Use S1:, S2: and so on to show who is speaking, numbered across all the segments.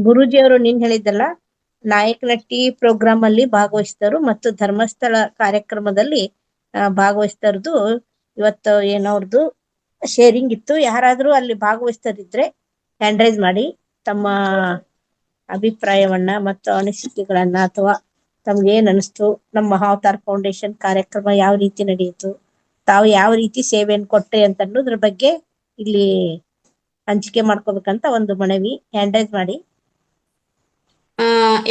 S1: ಗುರೂಜಿಯವರು ನೀನ್ ಹೇಳಿದ್ದಲ್ಲ, ನಾಯಕ ನಟಿ ಪ್ರೋಗ್ರಾಮ್ ಅಲ್ಲಿ ಭಾಗವಹಿಸಿದರು ಮತ್ತು ಧರ್ಮಸ್ಥಳ ಕಾರ್ಯಕ್ರಮದಲ್ಲಿ ಭಾಗವಹಿಸಿದವ್ರದ್ದು ಇವತ್ತು ಏನವ್ರದ್ದು ಶೇರಿಂಗ್ ಇತ್ತು. ಯಾರಾದ್ರೂ ಅಲ್ಲಿ ಭಾಗವಹಿಸ್ತದಿದ್ರೆ ಹ್ಯಾಂಡ್ ರೈಸ್ ಮಾಡಿ ತಮ್ಮ ಅಭಿಪ್ರಾಯವನ್ನ ಮತ್ತು ಅನಿಸಿಕೆಗಳನ್ನ ಅಥವಾ ತಮ್ಗೆ ಏನ್ ಅನಿಸ್ತು, ನಮ್ಮ ಮಹಾವತಾರ್ ಫೌಂಡೇಶನ್ ಕಾರ್ಯಕ್ರಮ ಯಾವ ರೀತಿ ನಡೆಯಿತು, ತಾವು ಯಾವ ರೀತಿ ಸೇವೆಯನ್ನು ಕೊಟ್ರಿ ಅಂತ ಅನ್ನೋದ್ರ ಬಗ್ಗೆ ಇಲ್ಲಿ ಹಂಚಿಕೆ ಮಾಡ್ಕೋಬೇಕಂತ ಒಂದು ಮನವಿ. ಹ್ಯಾಂಡ್ ರೈಸ್ ಮಾಡಿ.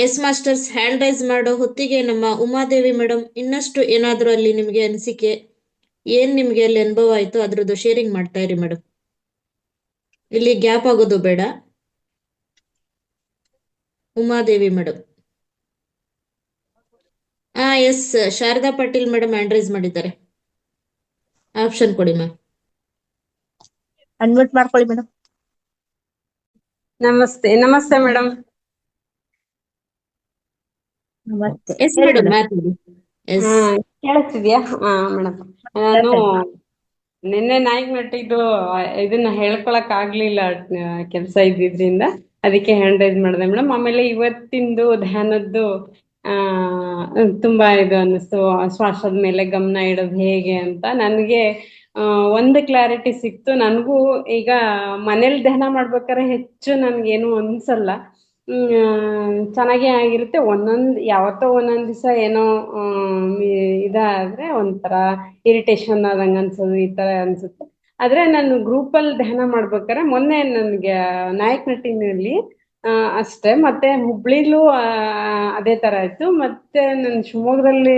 S2: ಎಸ್ ಮಾಸ್ಟರ್ಸ್ ಹ್ಯಾಂಡ್ ರೈಸ್ ಮಾಡೋ ಹೊತ್ತಿಗೆ ನಮ್ಮ ಉಮಾದೇವಿ ಮೇಡಮ್ ಇನ್ನಷ್ಟು ಏನಾದ್ರೂ ಅಲ್ಲಿ ನಿಮ್ಗೆ ಅನಿಸಿಕೆ, ಏನ್ ನಿಮ್ಗೆ ಅಲ್ಲಿ ಅನುಭವ ಆಯ್ತು ಅದ್ರದ್ದು ಶೇರಿಂಗ್ ಮಾಡ್ತಾ ಇರಿ ಮೇಡಮ್. ಇಲ್ಲಿ ಗ್ಯಾಪ್ ಆಗೋದು ಬೇಡ. Umadevi madam. Yes Sharada Patil madam hand raise ಮಾಡಿದ್ದಾರೆ. ಆಪ್ಷನ್ ಕೊಡಿ ಮ್ಯಾಮ್.
S1: ಅನ್ಮ್ಯೂಟ್ ಮಾಡ್ಕೊಳ್ಳಿ ಮೇಡಮ್.
S3: ನಮಸ್ತೆ. ನಮಸ್ತೆ ಮೇಡಮ್.
S1: ನಮಸ್ತೆ.
S2: ಎಸ್ ಮೇಡಮ್ ಮಾತಾಡಿ.
S3: ಕೇಳಿಸ್ತಿದ್ಯಾ? ಮೇಡಮ್, ನಾನು ನಿನ್ನೆ ನಾಯಕ್ ನಟಿದು ಇದನ್ನ ಹೇಳ್ಕೊಳಕ್ ಆಗ್ಲಿಲ್ಲ, ಕೆಲ್ಸ ಇದ್ದಿದ್ರಿಂದ ಅದಕ್ಕೆ ಹ್ಯಾಂಡ್ ರೈಸ್ ಮಾಡಿದೆ ಮೇಡಮ್. ಆಮೇಲೆ ಇವತ್ತಿಂದು ಧ್ಯಾನದ್ದು ತುಂಬಾ ಇದು ಅನ್ನಿಸ್ತು, ಶ್ವಾಸದ ಮೇಲೆ ಗಮನ ಇಡೋದು ಹೇಗೆ ಅಂತ. ನನಗೆ ಒಂದು ಕ್ಲಾರಿಟಿ ಸಿಕ್ತು. ನನಗೂ ಈಗ ಮನೇಲಿ ಧ್ಯಾನ ಮಾಡ್ಬೇಕಾದ್ರೆ ಹೆಚ್ಚು ನನ್ಗೇನು ಅನ್ಸಲ್ಲ, ಚೆನ್ನಾಗೇ ಆಗಿರುತ್ತೆ. ಯಾವತ್ತೋ ಒಂದೊಂದ್ ದಿವಸ ಏನೋ ಇದಾದ್ರೆ ಒಂಥರ ಇರಿಟೇಷನ್ ಆದಂಗ ಅನ್ಸೋದು, ಈ ತರ ಅನ್ಸುತ್ತೆ. ಆದ್ರೆ ನಾನು ಗ್ರೂಪಲ್ಲಿ ಧ್ಯಾನ ಮಾಡ್ಬೇಕಾದ್ರೆ ಮೊನ್ನೆ ನನ್ಗೆ ನಾಯಕ್ ನಟಿನಲ್ಲಿ ಅಷ್ಟೇ, ಮತ್ತೆ ಹುಬ್ಳಿಲೂ ಅದೇ ತರ ಆಯ್ತು. ಮತ್ತೆ ನಾನು ಶಿವಮೊಗ್ಗದಲ್ಲಿ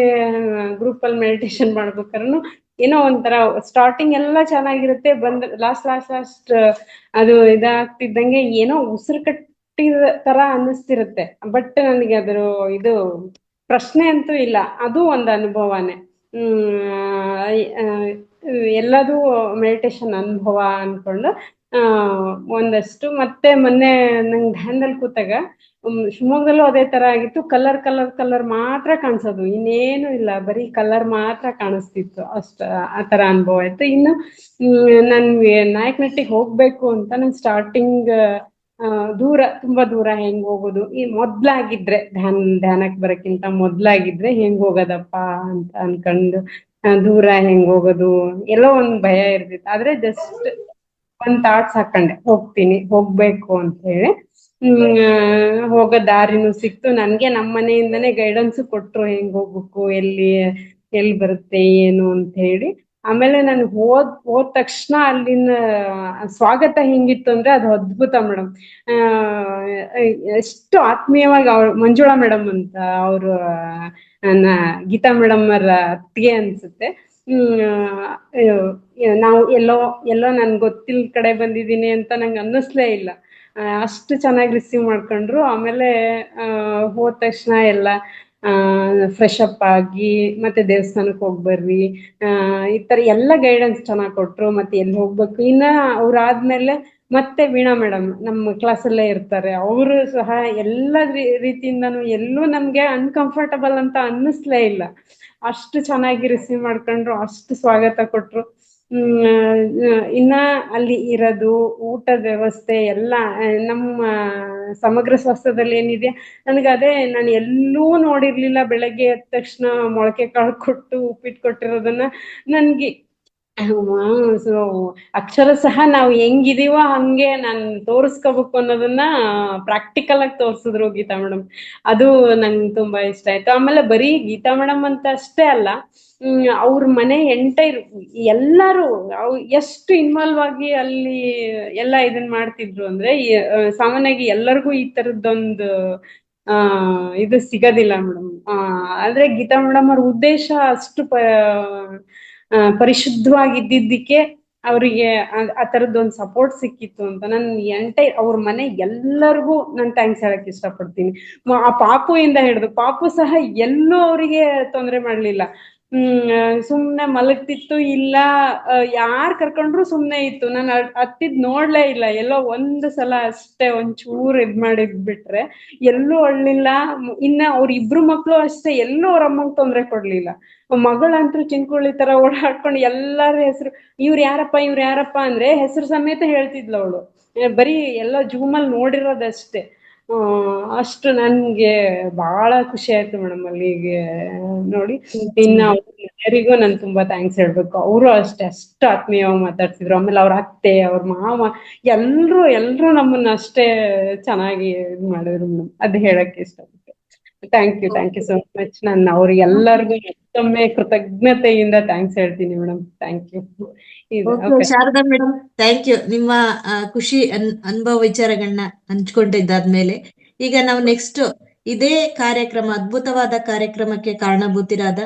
S3: ಗ್ರೂಪಲ್ಲಿ ಮೆಡಿಟೇಷನ್ ಮಾಡ್ಬೇಕಾದ್ರೂ ಏನೋ ಒಂಥರ ಸ್ಟಾರ್ಟಿಂಗ್ ಎಲ್ಲ ಚೆನ್ನಾಗಿರುತ್ತೆ, ಲಾಸ್ಟ್ ಅದು ಇದಾಗ್ತಿದ್ದಂಗೆ ಏನೋ ಉಸಿರು ಕಟ್ಟಿದ ತರ ಅನ್ನಿಸ್ತಿರುತ್ತೆ. ಬಟ್ ನನಗೆ ಅದ್ರ ಇದು ಪ್ರಶ್ನೆ ಅಂತೂ ಇಲ್ಲ, ಅದು ಒಂದು ಅನುಭವನೇ. ಎಲ್ಲದೂ ಮೆಡಿಟೇಷನ್ ಅನುಭವ ಅನ್ಕೊಂಡು ಒಂದಷ್ಟು. ಮತ್ತೆ ಮೊನ್ನೆ ನಂಗೆ ಧ್ಯಾನದಲ್ಲಿ ಕೂತಾಗ ಶಿವಮೊಗ್ಗದಲ್ಲೂ ಅದೇ ತರ ಆಗಿತ್ತು. ಕಲರ್ ಮಾತ್ರ ಕಾಣಿಸೋದು, ಇನ್ನೇನು ಇಲ್ಲ, ಬರೀ ಕಲರ್ ಮಾತ್ರ ಕಾಣಿಸ್ತಿತ್ತು. ಆ ತರ ಅನುಭವ ಆಯ್ತು. ಇನ್ನು ನನ್ಗೆ ನಾಯಕ್ ನಟ್ಟಿಗೆ ಹೋಗ್ಬೇಕು ಅಂತ ನಾನು ಸ್ಟಾರ್ಟಿಂಗ್ ತುಂಬಾ ದೂರ ಹೆಂಗ್ ಹೋಗೋದು, ಈ ಮೊದ್ಲಾಗಿದ್ರೆ ಧ್ಯಾನಕ್ ಬರಕ್ಕಿಂತ ಮೊದ್ಲಾಗಿದ್ರೆ ಹೆಂಗ್ ಹೋಗೋದಪ್ಪ ಅಂತ ಅನ್ಕೊಂಡು ದೂರ ಹೆಂಗ್ ಹೋಗೋದು ಎಲ್ಲೋ ಒಂದ್ ಭಯ ಇರ್ತಿತ್ತು. ಆದ್ರೆ ಜಸ್ಟ್ ಒಂದ್ ಥಾಟ್ಸ್ ಹಾಕೊಂಡೆ ಹೋಗ್ಬೇಕು ಅಂತ ಹೇಳಿ. ಹೋಗೋ ದಾರಿನೂ ಸಿಕ್ತು ನನ್ಗೆ. ನಮ್ಮ ಮನೆಯಿಂದನೇ ಗೈಡೆನ್ಸ್ ಕೊಟ್ರು, ಹೆಂಗ್ ಹೋಗ್ಬೇಕು, ಎಲ್ಲಿ ಬರುತ್ತೆ ಏನು ಅಂತ ಹೇಳಿ. ಆಮೇಲೆ ನಾನು ಹೋದ ತಕ್ಷಣ ಅಲ್ಲಿನ ಸ್ವಾಗತ ಹೆಂಗಿತ್ತು ಅಂದ್ರೆ ಅದು ಅದ್ಭುತ ಮೇಡಮ್. ಎಷ್ಟು ಆತ್ಮೀಯವಾಗಿ ಮಂಜುಳಾ ಮೇಡಮ್ ಅಂತ ಅವರು ಗೀತಾ ಮೇಡಮ್ ಅವರ ಅತ್ತಿಗೆ ಅನ್ಸುತ್ತೆ. ನಾವು ಎಲ್ಲೋ ನನ್ಗೆ ಗೊತ್ತಿಲ್ ಕಡೆ ಬಂದಿದ್ದೀನಿ ಅಂತ ನಂಗೆ ಅನ್ನಿಸ್ಲೇ ಇಲ್ಲ, ಅಷ್ಟು ಚೆನ್ನಾಗಿ ರಿಸೀವ್ ಮಾಡ್ಕೊಂಡ್ರು. ಆಮೇಲೆ ಹೋದ ತಕ್ಷಣ ಎಲ್ಲ ಫ್ರೆಶ್ ಅಪ್ ಆಗಿ ಮತ್ತೆ ದೇವಸ್ಥಾನಕ್ಕೆ ಹೋಗ್ಬರ್ರಿ ಈ ತರ ಎಲ್ಲ ಗೈಡೆನ್ಸ್ ಚೆನ್ನಾಗಿ ಕೊಟ್ರು. ಮತ್ತೆ ಎಲ್ಲಿ ಹೋಗ್ಬೇಕು, ಇನ್ನ ಅವ್ರಾದ್ಮೇಲೆ ಮತ್ತೆ ವೀಣಾ ಮೇಡಮ್ ನಮ್ಮ ಕ್ಲಾಸಲ್ಲೇ ಇರ್ತಾರೆ, ಅವರು ಸಹ ಎಲ್ಲ ರೀತಿಯಿಂದನೂ ಎಲ್ಲೂ ನಮ್ಗೆ ಅನ್ಕಂಫರ್ಟಬಲ್ ಅಂತ ಅನ್ನಿಸ್ಲೇ ಇಲ್ಲ. ಅಷ್ಟು ಚೆನ್ನಾಗಿ ರಿಸೀವ್ ಮಾಡ್ಕೊಂಡ್ರು, ಅಷ್ಟು ಸ್ವಾಗತ ಕೊಟ್ರು. ಇನ್ನ ಅಲ್ಲಿ ಇರೋದು, ಊಟದ ವ್ಯವಸ್ಥೆ ಎಲ್ಲ ನಮ್ಮ ಸಮಗ್ರ ಸ್ವಾಸ್ಥ್ಯದಲ್ಲಿ ಏನಿದೆ ನನಗೆ ಅದೇ ನಾನು ಎಲ್ಲೂ ನೋಡಿರ್ಲಿಲ್ಲ. ಬೆಳಗ್ಗೆ ಎದ್ದ ತಕ್ಷಣ ಮೊಳಕೆ ಕಾಳು ಕೊಟ್ಟು ಉಪ್ಪಿಟ್ಟು ಕೊಟ್ಟಿರೋದನ್ನ ನನ್ಗೆ ಅಕ್ಷರ ಸಹ ನಾವು ಹೆಂಗಿದೀವೋ ಹಂಗೆ ನಾನು ತೋರಿಸ್ಕೋಬೇಕು ಅನ್ನೋದನ್ನ ಪ್ರಾಕ್ಟಿಕಲ್ ಆಗಿ ತೋರ್ಸಿದ್ರು ಗೀತಾ ಮೇಡಮ್. ಅದು ನಂಗೆ ತುಂಬಾ ಇಷ್ಟ ಆಯ್ತು. ಆಮೇಲೆ ಬರೀ ಗೀತಾ ಮೇಡಮ್ ಅಂತ ಅಷ್ಟೇ ಅಲ್ಲ, ಅವ್ರ ಮನೆ ಎಲ್ಲರೂ ಎಷ್ಟು ಇನ್ವಾಲ್ವ್ ಆಗಿ ಅಲ್ಲಿ ಎಲ್ಲ ಇದನ್ ಮಾಡ್ತಿದ್ರು ಅಂದ್ರೆ ಸಾಮಾನ್ಯವಾಗಿ ಎಲ್ಲರಿಗೂ ಈ ತರದ್ದೊಂದು ಇದು ಸಿಗೋದಿಲ್ಲ ಮೇಡಮ್. ಆದ್ರೆ ಗೀತಾ ಮೇಡಮ್ ಅವ್ರ ಉದ್ದೇಶ ಅಷ್ಟು ಪರಿಶುದ್ಧವಾಗಿದ್ದಿದ್ದಕ್ಕೆ ಅವರಿಗೆ ಆ ತರದ್ದೊಂದು ಸಪೋರ್ಟ್ ಸಿಕ್ಕಿತ್ತು ಅಂತ ನಾನು ಅವ್ರ ಮನೆ ಎಲ್ಲರಿಗೂ ನಾನು ಥ್ಯಾಂಕ್ಸ್ ಹೇಳಕ್ ಇಷ್ಟಪಡ್ತೀನಿ. ಆ ಪಾಪು ಇಂದ ಹಿಡಿದು ಪಾಪು ಸಹ ಎಲ್ಲೂ ಅವರಿಗೆ ತೊಂದರೆ ಮಾಡ್ಲಿಲ್ಲ. ಸುಮ್ನೆ ಮಲಗ್ತಿತ್ತು, ಇಲ್ಲ ಯಾರ್ ಕರ್ಕೊಂಡ್ರು ಸುಮ್ನೆ ಇತ್ತು. ನಾನು ಹತ್ತಿದ್ ನೋಡ್ಲೇ ಇಲ್ಲ, ಎಲ್ಲೋ ಒಂದು ಸಲ ಅಷ್ಟೇ ಒಂಚೂರು ಇದ್ ಮಾಡಿದ್ ಬಿಟ್ರೆ ಎಲ್ಲೂ ಅಳ್ಳಿಲ್ಲ. ಇನ್ನ ಅವ್ರ ಇಬ್ರು ಮಕ್ಳು ಅಷ್ಟೇ, ಎಲ್ಲೂ ಅವ್ರ ಅಮ್ಮಂಗ್ ತೊಂದ್ರೆ ಕೊಡ್ಲಿಲ್ಲ. ಮಗಳಂತೂ ಚಿನ್ಕುಳಿ ತರ ಓಡಾಡ್ಕೊಂಡು ಎಲ್ಲಾರ ಹೆಸರು ಇವ್ರು ಯಾರಪ್ಪ ಅಂದ್ರೆ ಹೆಸರು ಸಮೇತ ಹೇಳ್ತಿದ್ಲು ಅವಳು. ಬರೀ ಎಲ್ಲ ಜೂಮಲ್ಲಿ ನೋಡಿರೋದಷ್ಟೇ. ಅಷ್ಟು ನನ್ಗೆ ಬಹಳ ಖುಷಿ ಆಯ್ತು ಮೇಡಮ್ ಅಲ್ಲಿಗೆ ನೋಡಿ. ಇನ್ನ ಎಲ್ಲರಿಗೂ ನಾನು ತುಂಬಾ ಥ್ಯಾಂಕ್ಸ್ ಹೇಳ್ಬೇಕು. ಅವರು ಅಷ್ಟು ಆತ್ಮೀಯವಾಗಿ ಮಾತಾಡ್ತಿದ್ರು. ಆಮೇಲೆ ಅವ್ರ ಅತ್ತೆ, ಅವ್ರ ಮಾವ, ಎಲ್ರು ನಮ್ಮನ್ನ ಅಷ್ಟೇ ಚೆನ್ನಾಗಿ ಇದು ಮಾಡಿದ್ರು ಮೇಡಮ್. ಅದು ಹೇಳಕ್ ಇಷ್ಟಪಟ್ಟೆ. Thank you so much. ನಾನು ಅವ್ರಿಗೆಲ್ಲರಿಗೂ ಮತ್ತೊಮ್ಮೆ ಕೃತಜ್ಞತೆಯಿಂದ ಥ್ಯಾಂಕ್ಸ್ ಹೇಳ್ತೀನಿ madam. Thank you.
S2: Okay Sharada madam, thank you. ನಿಮ್ಮ ಖುಷಿ ಅನುಭವ ವಿಚಾರಗಳನ್ನ ಹಂಚ್ಕೊಂಡಿದ್ದಾದ್ಮೇಲೆ ಈಗ ನಾವು ನೆಕ್ಸ್ಟ್ ಇದೇ ಕಾರ್ಯಕ್ರಮ, ಅದ್ಭುತವಾದ ಕಾರ್ಯಕ್ರಮಕ್ಕೆ ಕಾರಣಭೂತರಾದ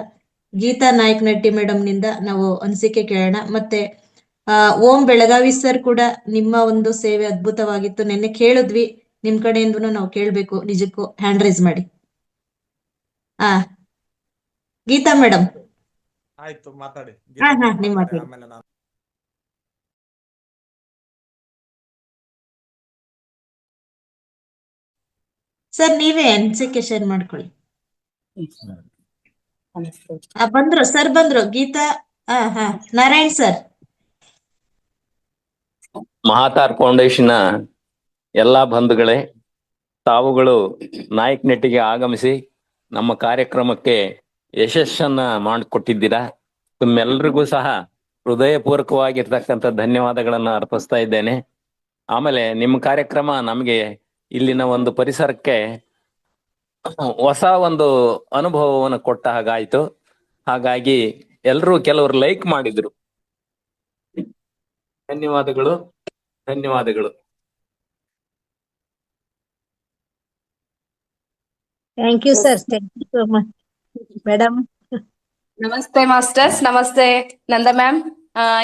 S2: ಗೀತಾ ನಾಯಕ್ ನಟ್ಟಿ ಮೇಡಮ್ ನಿಂದ ನಾವು ಅನಿಸಿಕೆ ಕೇಳೋಣ. ಮತ್ತೆ ಓಂ ಬೆಳಗಾವಿ ಸರ್ ಕೂಡ ನಿಮ್ಮ ಒಂದು ಸೇವೆ ಅದ್ಭುತವಾಗಿತ್ತು, ನಿನ್ನೆ ಕೇಳಿದ್ವಿ. ನಿಮ್ ಕಡೆಯಿಂದನೂ ನಾವು ಕೇಳ್ಬೇಕು, ನಿಜಕ್ಕೂ ಹ್ಯಾಂಡ್ ರೈಸ್ ಮಾಡಿ. ಗೀತಾ ಮೇಡಮ್.
S4: ಆಯ್ತು, ಮಾತಾಡಿ.
S2: ನಿಮ್ಮ ಮಾತಾಡಿ.
S4: ಆಮೇಲೆ ನಾನು
S2: ಸರ್ ನೀವೇ ಅನಿಸಿಕೆ ಶೇರ್ ಮಾಡ್ಕೊಳ್ಳಿ. ಬಂದ್ರು ಸರ್, ಬಂದ್ರು. ಗೀತಾ ನಾರಾಯಣ್ ಸರ್.
S5: ಮಹಾತಾರ್ ಫೌಂಡೇಶನ್ ಎಲ್ಲಾ ಬಂಧುಗಳೇ, ತಾವುಗಳು ನಾಯಕ್ ನೆಟ್ಟಿಗೆ ಆಗಮಿಸಿ ನಮ್ಮ ಕಾರ್ಯಕ್ರಮಕ್ಕೆ ಯಶಸ್ಸನ್ನ ಮಾಡಿಕೊಟ್ಟಿದ್ದೀರಾ. ನಿಮ್ಮೆಲ್ರಿಗೂ ಸಹ ಹೃದಯಪೂರ್ವಕವಾಗಿರ್ತಕ್ಕಂಥ ಧನ್ಯವಾದಗಳನ್ನ ಅರ್ಪಿಸ್ತಾ ಇದ್ದೇನೆ. ಆಮೇಲೆ ನಿಮ್ಮ ಕಾರ್ಯಕ್ರಮ ನಮಗೆ ಇಲ್ಲಿನ ಒಂದು ಪರಿಸರಕ್ಕೆ ಹೊಸ ಒಂದು ಅನುಭವವನ್ನು ಕೊಟ್ಟ ಹಾಗಾಯ್ತು. ಹಾಗಾಗಿ ಎಲ್ರೂ ಕೆಲವರು ಲೈಕ್ ಮಾಡಿದ್ರು. ಧನ್ಯವಾದಗಳು.
S1: Thank you sir. Thank you so much madam.
S6: ನಮಸ್ತೆ ಮಾಸ್ಟರ್ಸ್, ನಮಸ್ತೆ ನಂದಾ ಮ್ಯಾಮ್.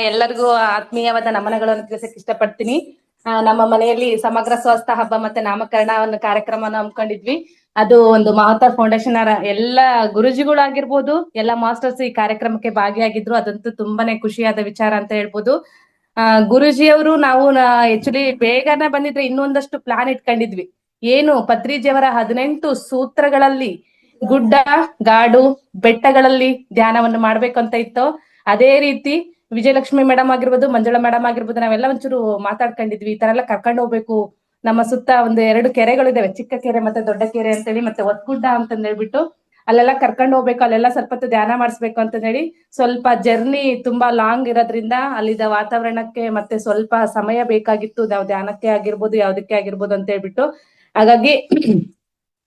S6: ಎಲ್ಲರಿಗೂ ಆತ್ಮೀಯವಾದ ನಮನಗಳನ್ನು ತಿಳಿಸಕ್ಕೆ ಇಷ್ಟಪಡ್ತೀನಿ. ನಮ್ಮ ಮನೆಯಲ್ಲಿ ಸಮಗ್ರ ಸ್ವಾಸ್ಥ್ಯ ಹಬ್ಬ ಮತ್ತೆ ನಾಮಕರಣ ಒಂದು ಕಾರ್ಯಕ್ರಮನ ಹಮ್ಮಿಕೊಂಡಿದ್ವಿ. ಅದು ಒಂದು ಮಹಾತಾರ್ ಫೌಂಡೇಶನ್ ಎಲ್ಲ ಗುರುಜಿಗಳಾಗಿರ್ಬೋದು, ಎಲ್ಲ ಮಾಸ್ಟರ್ಸ್ ಈ ಕಾರ್ಯಕ್ರಮಕ್ಕೆ ಭಾಗಿಯಾಗಿದ್ರು. ಅದಂತೂ ತುಂಬಾನೇ ಖುಷಿಯಾದ ವಿಚಾರ ಅಂತ ಹೇಳ್ಬೋದು. ಗುರುಜಿಯವರು ನಾವು ಆಕ್ಚುಲಿ ಬೇಗನೆ ಬಂದಿದ್ರೆ ಇನ್ನೊಂದಷ್ಟು ಪ್ಲಾನ್ ಇಟ್ಕೊಂಡಿದ್ವಿ. ಏನು ಪತ್ರಿಜಿಯವರ 18 ಸೂತ್ರಗಳಲ್ಲಿ ಗುಡ್ಡ ಗಾಡು ಬೆಟ್ಟಗಳಲ್ಲಿ ಧ್ಯಾನವನ್ನು ಮಾಡ್ಬೇಕಂತ ಇತ್ತು. ಅದೇ ರೀತಿ ವಿಜಯಲಕ್ಷ್ಮಿ ಮೇಡಮ್ ಆಗಿರ್ಬೋದು, ಮಂಜುಳಾ ಮೇಡಮ್ ಆಗಿರ್ಬೋದು, ನಾವೆಲ್ಲ ಒಂಚೂರು ಮಾತಾಡ್ಕೊಂಡಿದ್ವಿ. ಈ ತರ ಎಲ್ಲ ಕರ್ಕೊಂಡು ಹೋಗ್ಬೇಕು. ನಮ್ಮ ಸುತ್ತ 2 ಕೆರೆಗಳಿದಾವೆ, ಚಿಕ್ಕ ಕೆರೆ ಮತ್ತೆ ದೊಡ್ಡ ಕೆರೆ ಅಂತೇಳಿ, ಮತ್ತೆ ಒತ್ಗುಡ್ಡ ಅಂತಂದ್ ಹೇಳ್ಬಿಟ್ಟು ಅಲ್ಲೆಲ್ಲ ಕರ್ಕೊಂಡು ಹೋಗ್ಬೇಕು. ಅಲ್ಲೆಲ್ಲ ಸ್ವಲ್ಪ ಹೊತ್ತು ಧ್ಯಾನ ಮಾಡಿಸ್ಬೇಕು ಅಂತ ಹೇಳಿ, ಸ್ವಲ್ಪ ಜರ್ನಿ ತುಂಬಾ ಲಾಂಗ್ ಇರೋದ್ರಿಂದ ಅಲ್ಲಿದ್ದ ವಾತಾವರಣಕ್ಕೆ ಮತ್ತೆ ಸ್ವಲ್ಪ ಸಮಯ ಬೇಕಾಗಿತ್ತು. ನಾವು ಧ್ಯಾನಕ್ಕೆ ಆಗಿರ್ಬೋದು, ಯಾವ್ದಕ್ಕೆ ಆಗಿರ್ಬೋದು ಅಂತ ಹೇಳ್ಬಿಟ್ಟು. ಹಾಗಾಗಿ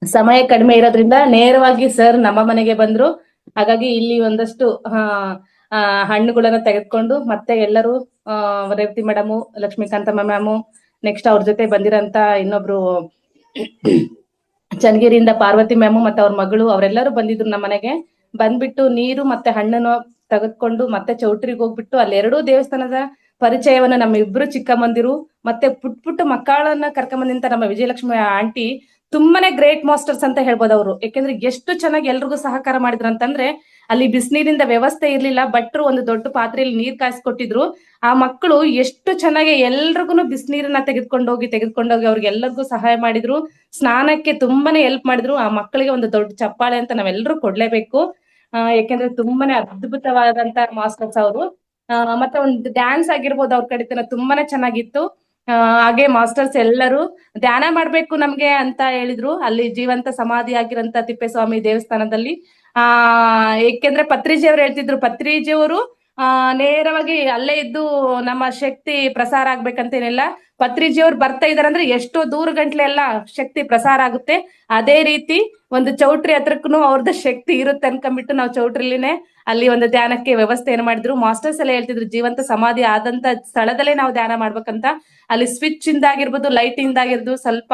S6: ಸಮಯ ಕಡಿಮೆ ಇರೋದ್ರಿಂದ ನೇರವಾಗಿ ಸರ್ ನಮ್ಮ ಮನೆಗೆ ಬಂದ್ರು. ಹಾಗಾಗಿ ಇಲ್ಲಿ ಒಂದಷ್ಟು ಹಣ್ಣುಗಳನ್ನ ತೆಗೆದುಕೊಂಡು ಮತ್ತೆ ಎಲ್ಲರೂ Revathi madam, Lakshmikanthamma ma'am, next ಅವ್ರ ಜೊತೆ ಬಂದಿರಂತ ಇನ್ನೊಬ್ರು ಚನ್ನಗಿರಿಯಿಂದ ಪಾರ್ವತಿ ಮ್ಯಾಮು ಮತ್ತೆ ಅವ್ರ ಮಗಳು, ಅವರೆಲ್ಲರೂ ಬಂದಿದ್ರು ನಮ್ಮ ಮನೆಗೆ. ಬಂದ್ಬಿಟ್ಟು ನೀರು ಮತ್ತೆ ಹಣ್ಣನ್ನು ತೆಗೆದುಕೊಂಡು ಮತ್ತೆ ಚೌಟ್ರಿಗೆ ಹೋಗ್ಬಿಟ್ಟು ಅಲ್ಲಿ 2 ದೇವಸ್ಥಾನದ ಪರಿಚಯವನ್ನು ನಮ್ಮ ಇಬ್ರು ಚಿಕ್ಕಮ್ಮಂದಿರು ಮತ್ತೆ ಪುಟ್ಟ ಮಕ್ಕಳನ್ನ ಕರ್ಕೊಂಬಂದಿಂತ ನಮ್ಮ ವಿಜಯಲಕ್ಷ್ಮಿ ಆಂಟಿ ತುಂಬಾನೇ ಗ್ರೇಟ್ ಮಾಸ್ಟರ್ಸ್ ಅಂತ ಹೇಳ್ಬೋದು ಅವರು. ಯಾಕೆಂದ್ರೆ ಎಷ್ಟು ಚೆನ್ನಾಗಿ ಎಲ್ರಿಗೂ ಸಹಕಾರ ಮಾಡಿದ್ರು ಅಂತಂದ್ರೆ, ಅಲ್ಲಿ ಬಿಸಿನೀರಿಂದ ವ್ಯವಸ್ಥೆ ಇರ್ಲಿಲ್ಲ, ಭಟ್ರು ಒಂದು ದೊಡ್ಡ ಪಾತ್ರೆಯಲ್ಲಿ ನೀರ್ ಕಾಯಿಸ್ಕೊಟ್ಟಿದ್ರು. ಆ ಮಕ್ಕಳು ಎಷ್ಟು ಚೆನ್ನಾಗಿ ಎಲ್ರಿಗೂ ಬಿಸಿನೀರನ್ನ ತೆಗೆದುಕೊಂಡೋಗಿ ಅವ್ರಿಗೆಲ್ಲರಿಗೂ ಸಹಾಯ ಮಾಡಿದ್ರು. ಸ್ನಾನಕ್ಕೆ ತುಂಬಾನೇ ಹೆಲ್ಪ್ ಮಾಡಿದ್ರು. ಆ ಮಕ್ಕಳಿಗೆ ಒಂದು ದೊಡ್ಡ ಚಪ್ಪಾಳೆ ಅಂತ ನಾವೆಲ್ಲರೂ ಕೊಡ್ಲೇಬೇಕು. ಯಾಕೆಂದ್ರೆ ತುಂಬಾನೇ ಅದ್ಭುತವಾದಂತ ಮಾಸ್ಟರ್ಸ್ ಅವರು. ಮತ್ತೆ ಒಂದು ಡ್ಯಾನ್ಸ್ ಆಗಿರ್ಬೋದು, ಅವ್ರ ಕಡೆತನ ತುಂಬಾನೇ ಚೆನ್ನಾಗಿತ್ತು. ಹಾಗೆ ಮಾಸ್ಟರ್ಸ್ ಎಲ್ಲರೂ ಧ್ಯಾನ ಮಾಡ್ಬೇಕು ನಮ್ಗೆ ಅಂತ ಹೇಳಿದ್ರು. ಅಲ್ಲಿ ಜೀವಂತ ಸಮಾಧಿ ಆಗಿರಂತ ತಿಪ್ಪೇಸ್ವಾಮಿ ದೇವಸ್ಥಾನದಲ್ಲಿ. ಏಕೆಂದ್ರೆ ಪತ್ರಿಜಿಯವರು ಹೇಳ್ತಿದ್ರು, ಪತ್ರಿಜಿಯವರು ನೇರವಾಗಿ ಅಲ್ಲೇ ಇದ್ದು ನಮ್ಮ ಶಕ್ತಿ ಪ್ರಸಾರ ಆಗ್ಬೇಕಂತೇನಿಲ್ಲ. ಪತ್ರಿಜಿಯವ್ರು ಬರ್ತಾ ಇದಾರೆ ಅಂದ್ರೆ ಎಷ್ಟೋ ದೂರ ಗಂಟ್ಲೆ ಎಲ್ಲ ಶಕ್ತಿ ಪ್ರಸಾರ ಆಗುತ್ತೆ. ಅದೇ ರೀತಿ ಒಂದು ಚೌಟ್ರಿ ಹತ್ರಕ್ಕೂ ಅವ್ರದ್ದು ಶಕ್ತಿ ಇರುತ್ತೆ ಅನ್ಕೊಂಡ್ಬಿಟ್ಟು ನಾವು ಚೌಟ್ರಿಲಿನೇ ಅಲ್ಲಿ ಒಂದು ಧ್ಯಾನಕ್ಕೆ ವ್ಯವಸ್ಥೆಯನ್ನು ಮಾಡಿದ್ರು. ಮಾಸ್ಟರ್ಸ್ ಎಲ್ಲ ಹೇಳ್ತಿದ್ರು, ಜೀವಂತ ಸಮಾಧಿ ಆದಂತ ಸ್ಥಳದಲ್ಲೇ ನಾವು ಧ್ಯಾನ ಮಾಡ್ಬೇಕಂತ. ಅಲ್ಲಿ ಸ್ವಿಚ್ ಇಂದಾಗಿರ್ಬೋದು, ಲೈಟ್ ಇಂದಾಗಿರ್ಬೋದು ಸ್ವಲ್ಪ